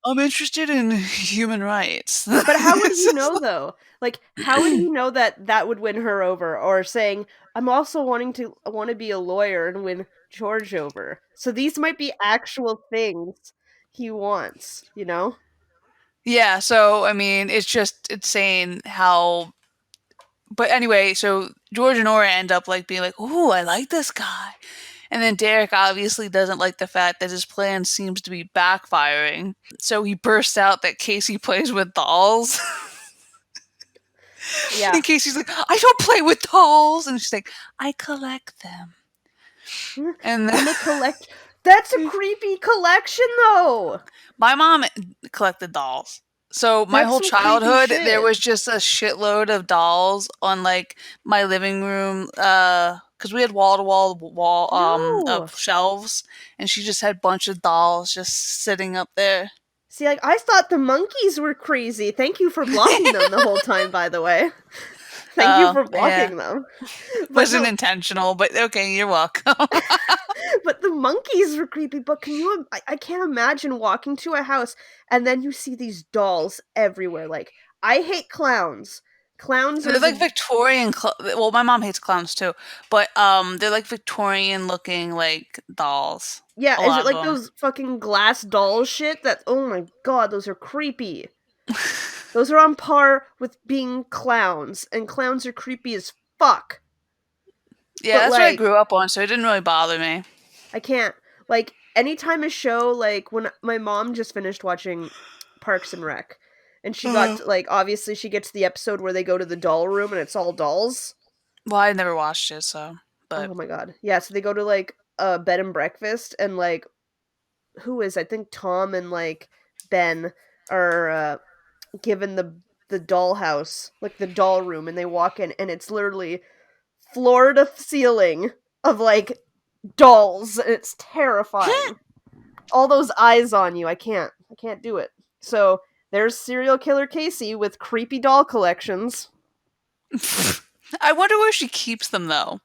I'm interested in human rights. But how would It's he just know, though? Like, how would he know that that would win her over? Or saying, I'm also want to be a lawyer and win George over. So these might be actual things he wants, you know? yeah, so I mean, it's saying how. But anyway, so George and Nora end up like being like, "Ooh, I like this guy," and then Derek obviously doesn't like the fact that his plan seems to be backfiring. So he bursts out that Casey plays with dolls, Yeah. and Casey's like, "I don't play with dolls," and she's like, "I collect them," and then I'm a collect. That's a creepy collection, though. my mom collected dolls. So my That's whole some creepy childhood, there shit. was just a shitload of dolls on like my living room, because we had wall to wall No. of shelves, and she just had a bunch of dolls just sitting up there. See, like, I thought the monkeys were crazy. Thank you for blocking them the whole time, by the way. Thank you Oh for yeah, blocking them. But wasn't no, intentional, but okay, you're welcome. but the monkeys were creepy. But can you? I can't imagine walking to a house and then you see these dolls everywhere. Like, I hate clowns. Clowns are They're like the Victorian. Well, my mom hates clowns too, but they're like Victorian looking like dolls. yeah. A Is it lot of like them. those fucking glass doll shit? That oh my god, those are creepy. Those are on par with being clowns, and clowns are creepy as fuck. Yeah, But that's what I like, grew up on, so it didn't really bother me. I can't. Like, anytime a show, like, when my mom just finished watching Parks and Rec, and she got, Uh, like, obviously she gets the episode where they go to the doll room and it's all dolls. well, I never watched it, so but Oh my god. Yeah, so they go to, like, a bed and breakfast, and, like, who is, I think Tom and, like, Ben are, given the dollhouse, like, the doll room, and they walk in, and it's literally floor to ceiling of, like, dolls, and it's terrifying. All those eyes on you. I can't do it. So there's serial killer Casey with creepy doll collections. I wonder where she keeps them though,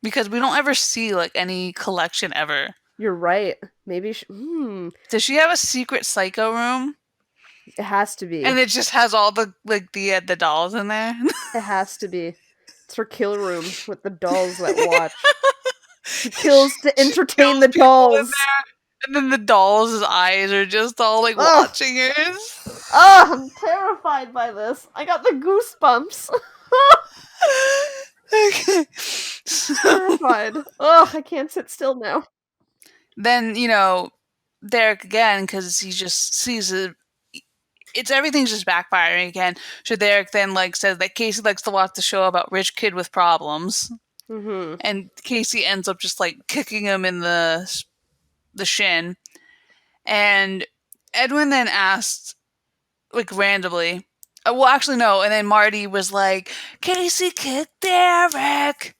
because we don't ever see like any collection ever. You're right. Maybe Does she have a secret psycho room? it has to be. And it just has all the like the dolls in there. It has to be. It's her kill room with the dolls that watch. She kills to She entertain kills the people in dolls. there, and then the dolls' eyes are just all like Oh, watching her. oh, I'm terrified by this. I got the goosebumps. Okay. Terrified. Oh, I can't sit still now. Then Derek again because he just sees it. It's everything's just backfiring again. So Derek then like says that Casey likes to watch the show about rich kid with problems. Mhm. and Casey ends up just like kicking him in the shin. And Edwin then asked, like randomly, well, actually, no. And then Marty was like, Casey kicked Derek.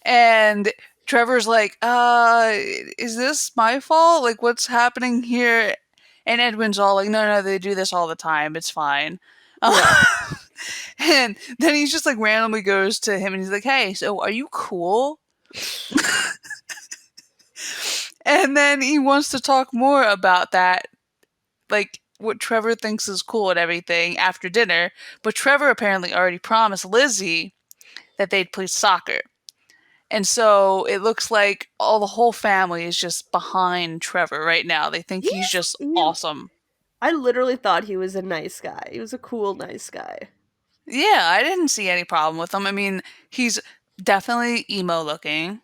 And Trevor's like, is this my fault? Like, what's happening here? And Edwin's all like, no, no, they do this all the time. It's fine. Yeah. And then he's just like randomly goes to him and he's like, hey, so are you cool? And then he wants to talk more about that, like what Trevor thinks is cool and everything after dinner. But Trevor apparently already promised Lizzie that they'd play soccer. And so it looks like all the whole family is just behind Trevor right now. They think he's He's just he awesome. I literally thought he was a nice guy. He was a cool, nice guy. Yeah, I didn't see any problem with him. I mean, he's definitely emo looking,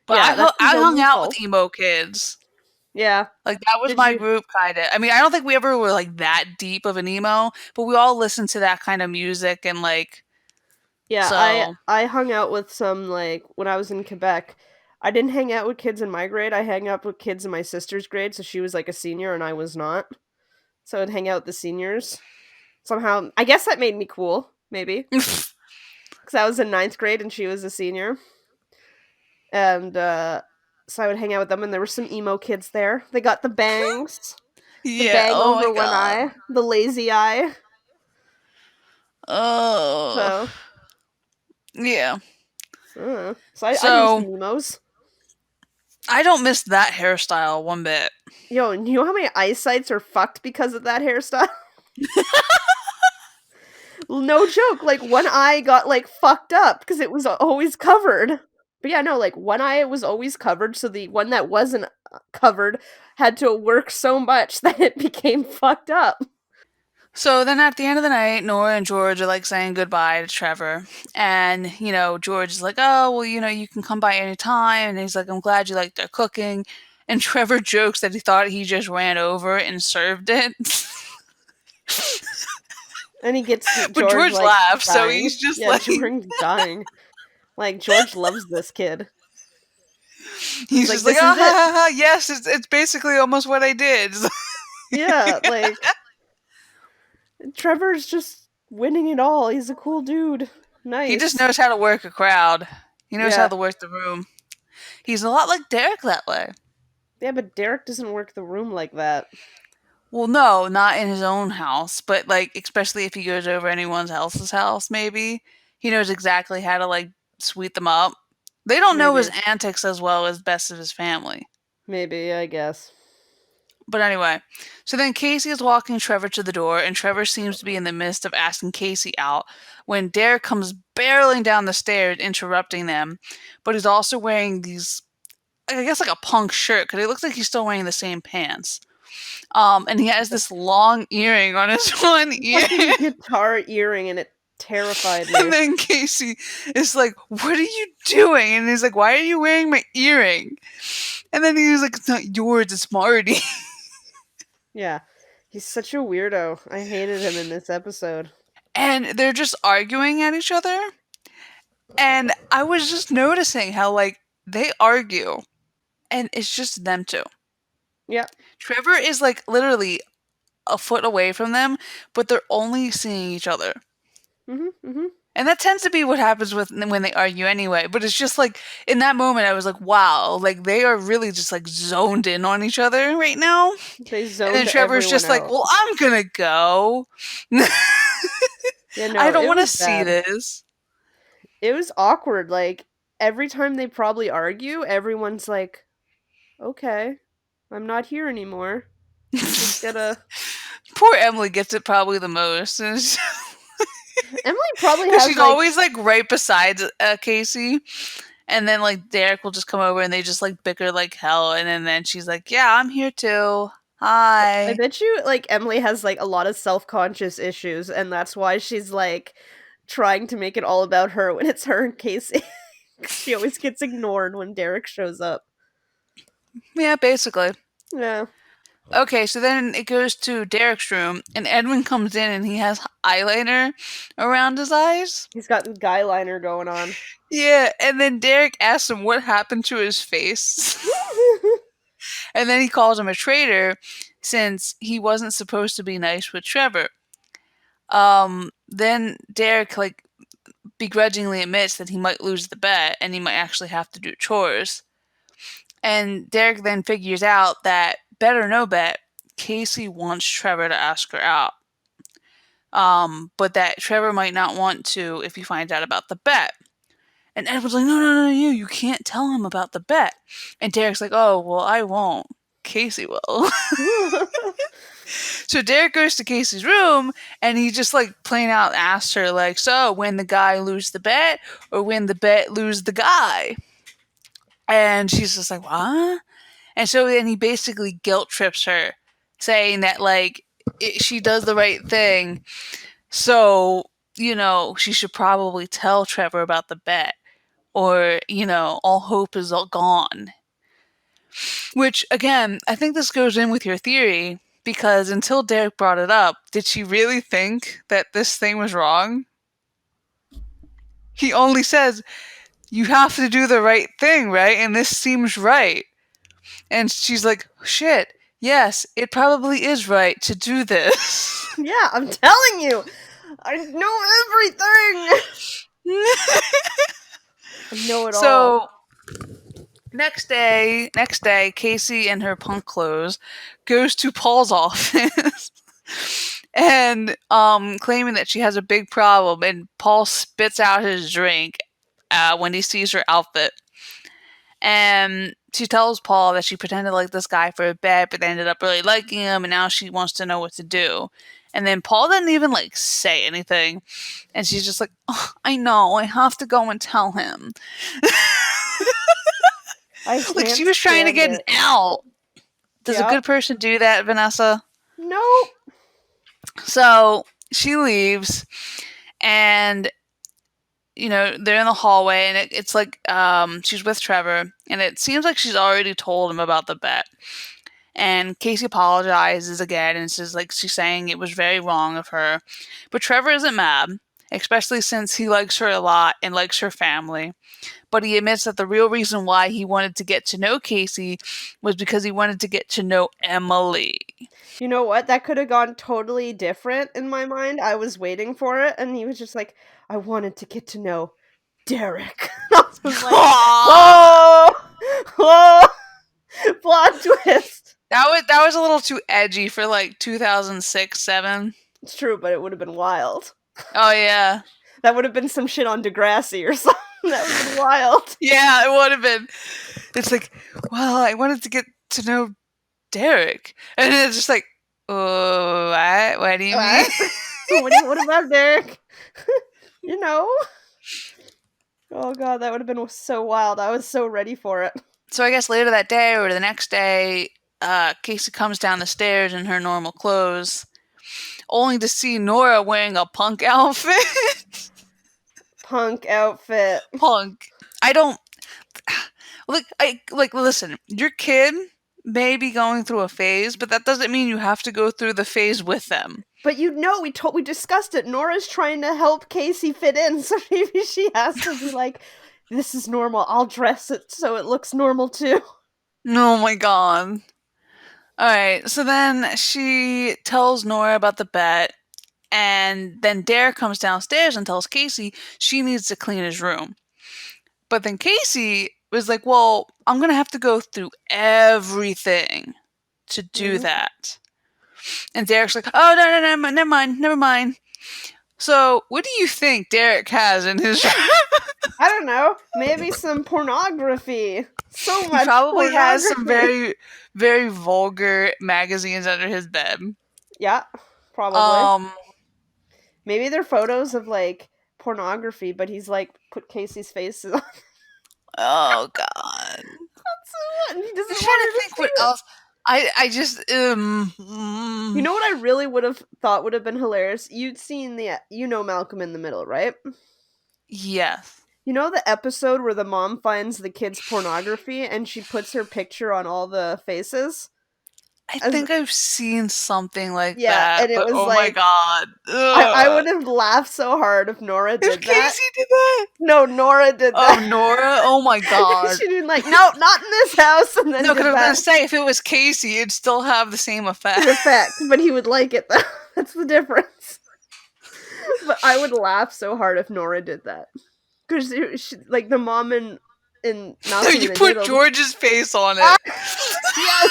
but Yeah, that's his I hung only out with fault. emo kids. Yeah. Like that was Did my you group kind of. I mean, I don't think we ever were like that deep of an emo, but we all listened to that kind of music and like Yeah, so. I hung out with some like when I was in Quebec. I didn't hang out with kids in my grade. I hang out with kids in my sister's grade, so she was like a senior and I was not. So I'd hang out with the seniors. Somehow, I guess that made me cool, maybe, because I was in ninth grade and she was a senior, and so I would hang out with them. And there were some emo kids there. They got the bangs, the Yeah. bang Oh my over one god. eye, the lazy eye. Oh. So, Yeah. so I knew some So emos. I don't miss that hairstyle one bit. Yo, and you know how many eyesights are fucked because of that hairstyle? No joke. Like one eye got like fucked up because it was always covered. But yeah, no, like one eye was always covered, so the one that wasn't covered had to work so much that it became fucked up. So then at the end of the night, Nora and George are like saying goodbye to Trevor. And, George is like, oh, well, you can come by anytime. And he's like, I'm glad you like their cooking. And Trevor jokes that he thought he just ran over and served it. And he gets But George George like laughs, so dying. he's just Yeah, like, George dying. Like George loves this kid. He's he's like, just like, this oh, is ha, it. ha, ha, yes, it's basically almost what I did. Yeah, like Trevor's just winning it all. He's a cool dude. He just Nice. knows how to work a crowd. He knows how Yeah. to work the room. He's a lot like Derek that way. Yeah, but Derek doesn't work the room like that. Well, no, not in his own house, but like especially if he goes over anyone else's house, maybe he knows exactly how to like sweet them up. They don't know his Maybe. antics as well as best of his family. Maybe, I guess. But anyway, so then Casey is walking Trevor to the door, and Trevor seems to be in the midst of asking Casey out when Derek comes barreling down the stairs, interrupting them. But he's also wearing these, I guess, like a punk shirt because it looks like he's still wearing the same pants. And he has this long earring on his one ear. Fucking guitar earring, and it terrified And me. then Casey is like, what are you doing? And he's like, why are you wearing my earring? And then he was like, it's not yours, it's Marty. Yeah. He's such a weirdo. I hated him in this episode. And they're just arguing at each other. And I was just noticing how, like, they argue, and it's just them two. Yep. Trevor is, like, literally a foot away from them, but they're only seeing each other. Mm-hmm. And that tends to be what happens with when they argue anyway. But it's just like in that moment, I was like, wow, like they are really just like zoned in on each other right now. They And then zoned Trevor's everyone just like, out. well, I'm gonna go. Yeah, I no, don't it want to was see bad. this. It was awkward. Like, every time they probably argue, everyone's like, okay, I'm not here anymore. I'm just gonna. Poor Emily gets it probably the most. Because Emily probably has, she's like, always like right beside Casey. And then like Derek will just come over and they just like bicker like hell. And then she's like, yeah, I'm here too. I Hi. bet you, like, Emily has, like, a lot of self conscious issues, and that's why she's, like, trying to make it all about her when it's her and Casey. 'Cause she always gets ignored when Derek shows up. Yeah, basically. Yeah. Okay, so then it goes to Derek's room, and Edwin comes in and he has eyeliner around his eyes. He's got the guy liner going on. Yeah, and then Derek asks him what happened to his face. And then he calls him a traitor since he wasn't supposed to be nice with Trevor. Then Derek like begrudgingly admits that he might lose the bet and he might actually have to do chores. And Derek then figures out that bet or no bet, Casey wants Trevor to ask her out. But that Trevor might not want to if he finds out about the bet. And Edward's like, no, you can't tell him about the bet. And Derek's like, oh, well, I won't. Casey will. So Derek goes to Casey's room and he just like plain out asks her, like, so when the guy lose the bet or when the bet lose the guy? And she's just like, what? And so then he basically guilt trips her, saying that like she does the right thing. So, she should probably tell Trevor about the bet or, all hope is all gone. Which, again, I think this goes in with your theory because until Derek brought it up, did she really think that this thing was wrong? He only says, you have to do the right thing, right? And this seems right. And she's like, shit, yes, it probably is right to do this. Yeah, I'm telling you. I know everything. I know it all. So next day, Casey in her punk clothes goes to Paul's office and claiming that she has a big problem, and Paul spits out his drink when he sees her outfit. And she tells Paul that she pretended to like this guy for a bit, but they ended up really liking him, and now she wants to know what to do. And then Paul didn't even like say anything, and she's just like, oh, I know, I have to go and tell him. I Like can't she was trying to stand get an it. out. Does a Yep. good person do that, Vanessa? Nope. So she leaves, and they're in the hallway, and it's like she's with Trevor, and it seems like she's already told him about the bet. And Casey apologizes again and says like she's saying it was very wrong of her. But Trevor isn't mad, especially since he likes her a lot and likes her family. But he admits that the real reason why he wanted to get to know Casey was because he wanted to get to know Emily. You know what? That could have gone totally different in my mind. I was waiting for it, and he was just like, I wanted to get to know Derek. I was like, whoa! Whoa! Plot twist! That was a little too edgy for like 2006, 7. It's true, but it would have been wild. Oh yeah. That would have been some shit on Degrassi or something. That would have been wild. Yeah, it would have been. It's like, well, I wanted to get to know Derek. And it's just like, oh, what do you mean? What? What about Derek? you know? Oh god, that would have been so wild. I was so ready for it. So I guess later that day or the next day, Casey comes down the stairs in her normal clothes, only to see Nora wearing a punk outfit. Punk outfit. Punk. I don't listen, your kid may be going through a phase, but that doesn't mean you have to go through the phase with them. But we discussed it. Nora's trying to help Casey fit in, so maybe she has to be like, this is normal. I'll dress it so it looks normal too. Oh my god. Alright, so then she tells Nora about the bet, and then Derek comes downstairs and tells Casey she needs to clean his room. But then Casey was like, well, I'm going to have to go through everything to do that. And Derek's like, oh, no, never mind. So, what do you think Derek has in his room? I don't know. Maybe some pornography. So much He probably has some pornography. very, very vulgar magazines under his bed. Yeah, probably. Maybe they're photos of like pornography, but he's like put Casey's face on. Oh god. He doesn't I'm trying want to her think see what it. else. I just You know what I really would have thought would have been hilarious? You'd seen Malcolm in the Middle, right? yes. You know the episode where the mom finds the kid's pornography and she puts her picture on all the faces? I As think I've seen something like yeah, that, and it but was oh my like god. I Ugh. would have laughed so hard if Nora If did that. Casey did that? No, Nora did Oh, that. Nora? Oh my god. She'd been like, "Nope, not in this house," and then No, because I did was gonna that. say if it was Casey, it'd still have the same effect. The effect, but he would like it though. That's the difference. But I would laugh so hard if Nora did that because like the mom in No, Malcolm you in the put Middle. George's face on Ah, it. yes,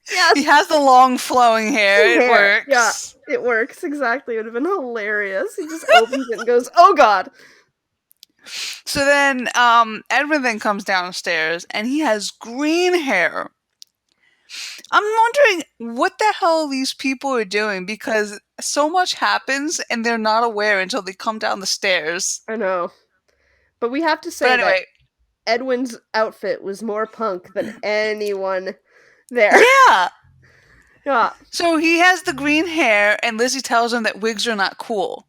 He yes, has the long flowing hair. It hair. Yeah, works. it works exactly. It would have been hilarious. He just opens it and goes, "Oh God." So then Edwin then comes downstairs and he has green hair. I'm wondering what the hell these people are doing because so much happens and they're not aware until they come down the stairs. I know, but we have to But say that anyway, Edwin's outfit was more punk than anyone there. yeah. Yeah, So he has the green hair and Lizzie tells him that wigs are not cool.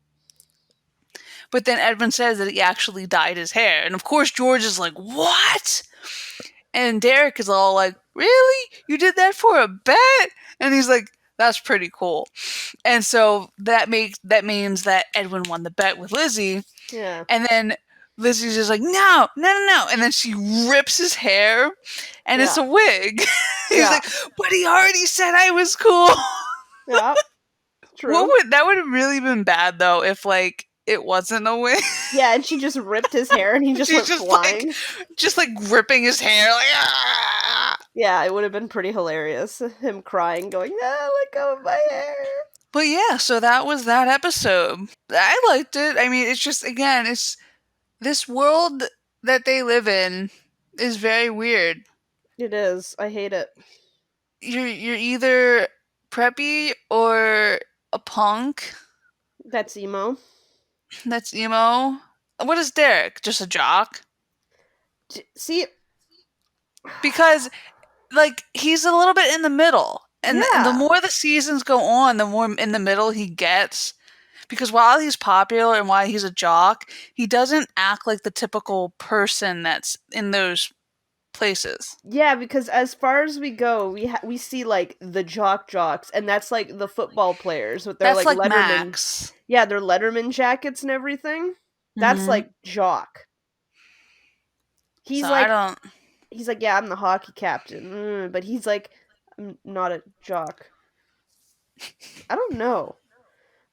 But then Edwin says that he actually dyed his hair. And of course George is like, "What?" And Derek is all like, "Really? You did that for a bet?" And he's like, "That's pretty cool." And so that means that Edwin won the bet with Lizzie. yeah, And then Lizzie's just like, "No, no, no, no." And then she rips his hair and it's yeah, a wig. He's yeah, like, "But he already said I was cool." yeah. What True. would that would have really been bad though if like it wasn't a wig. Yeah, and she just ripped his hair and he just She's went flying. just like ripping his hair like ah! Yeah, it would have been pretty hilarious. Him crying, going, "Ah, let go of my hair." But yeah, so that was that episode. I liked it. I mean, it's just again, it's this world that they live in is very weird. It is. I hate it. You're either preppy or a punk. That's emo. That's emo. What is Derek? Just a jock? See, Because like he's a little bit in the middle. And the yeah, more the seasons go on, the more in the middle he gets. Because while he's popular and while he's a jock, he doesn't act like the typical person that's in those places. yeah. Because as far as we go, we see like the jocks, and that's like the football players with their That's like like Letterman. Max. Yeah, their Letterman jackets and everything. That's Hmm. like jock. So He's I like don't. yeah, I'm the hockey captain, but he's like, I'm not a jock. I don't know.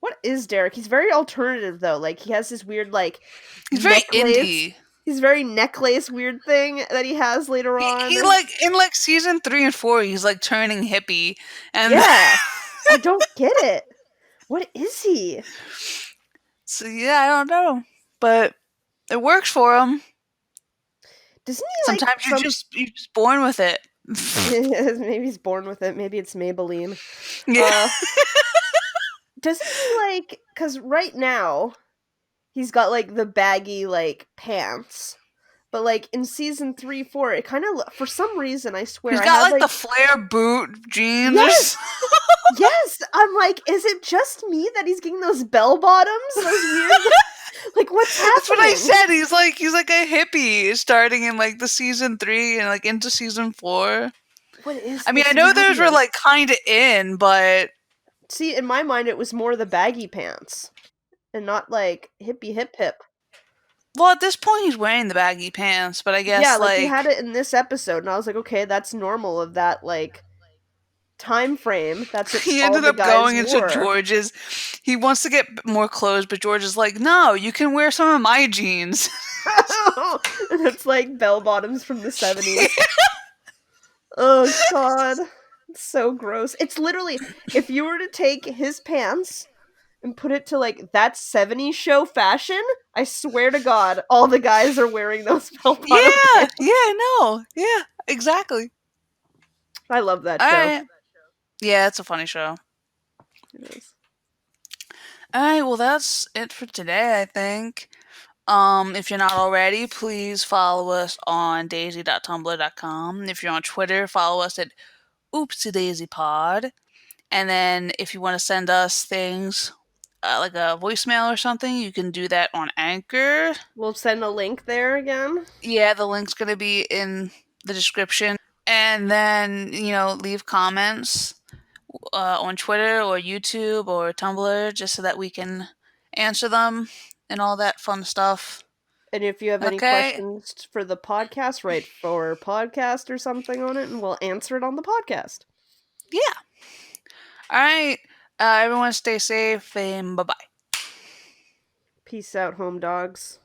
What is Derek? He's very alternative though. Like he has this weird like He's very necklace. indie. His very necklace weird thing that he has later He on. like in like season 3 and 4, he's like turning hippie, and Yeah. I don't get it. What is he? so yeah, I don't know, but it works for him. Doesn't he like Sometimes some you're just born with it. maybe he's born with it. Maybe it's Maybelline. Yeah. Uh doesn't he like cuz right now he's got like the baggy like pants. But like in season 3, 4, it kind of for some reason I swear He's I got had like the like flare boot jeans or yes, yes. I'm like, is it just me that he's getting those bell bottoms? Those weird, like what's That's what I happening? said. He's like a hippie starting in like the season 3 and like into season 4. What is I mean, this I know those were madness? like kind of in, but See, in my mind, it was more the baggy pants and not like hippie hip hip. well, at this point he's wearing the baggy pants. But I Yeah, guess like he had like it in this episode, and I was like, okay, that's normal of that like time frame. That's what he all ended the up guys going into wore. George's. He wants to get more clothes, but George is like, "No, you can wear some of my jeans." And it's like bell bottoms from the 70s. Oh god. It's so gross. It's literally if you were to take his pants and put it to like that 70s show fashion, I swear to god, all the guys are wearing those bell bottom Yeah, pants. yeah, I know. Yeah, exactly. I love that All show. right. Yeah, it's a funny show. It is. All right, well that's it for today, I think. If you're not already, please follow us on daisy.tumblr.com. If you're on Twitter, follow us at oopsie And then if you want to send us things like a voicemail or something, you can do that on Anchor. We'll send a link there again. Yeah, the link's going to be in the description. And then, leave comments on Twitter or YouTube or Tumblr just so that we can answer them and all that fun stuff. And if you have any Okay? questions for the podcast, write for podcast or something on it, and we'll answer it on the podcast. Yeah. All right. Everyone stay safe and bye bye. Peace out, home dogs.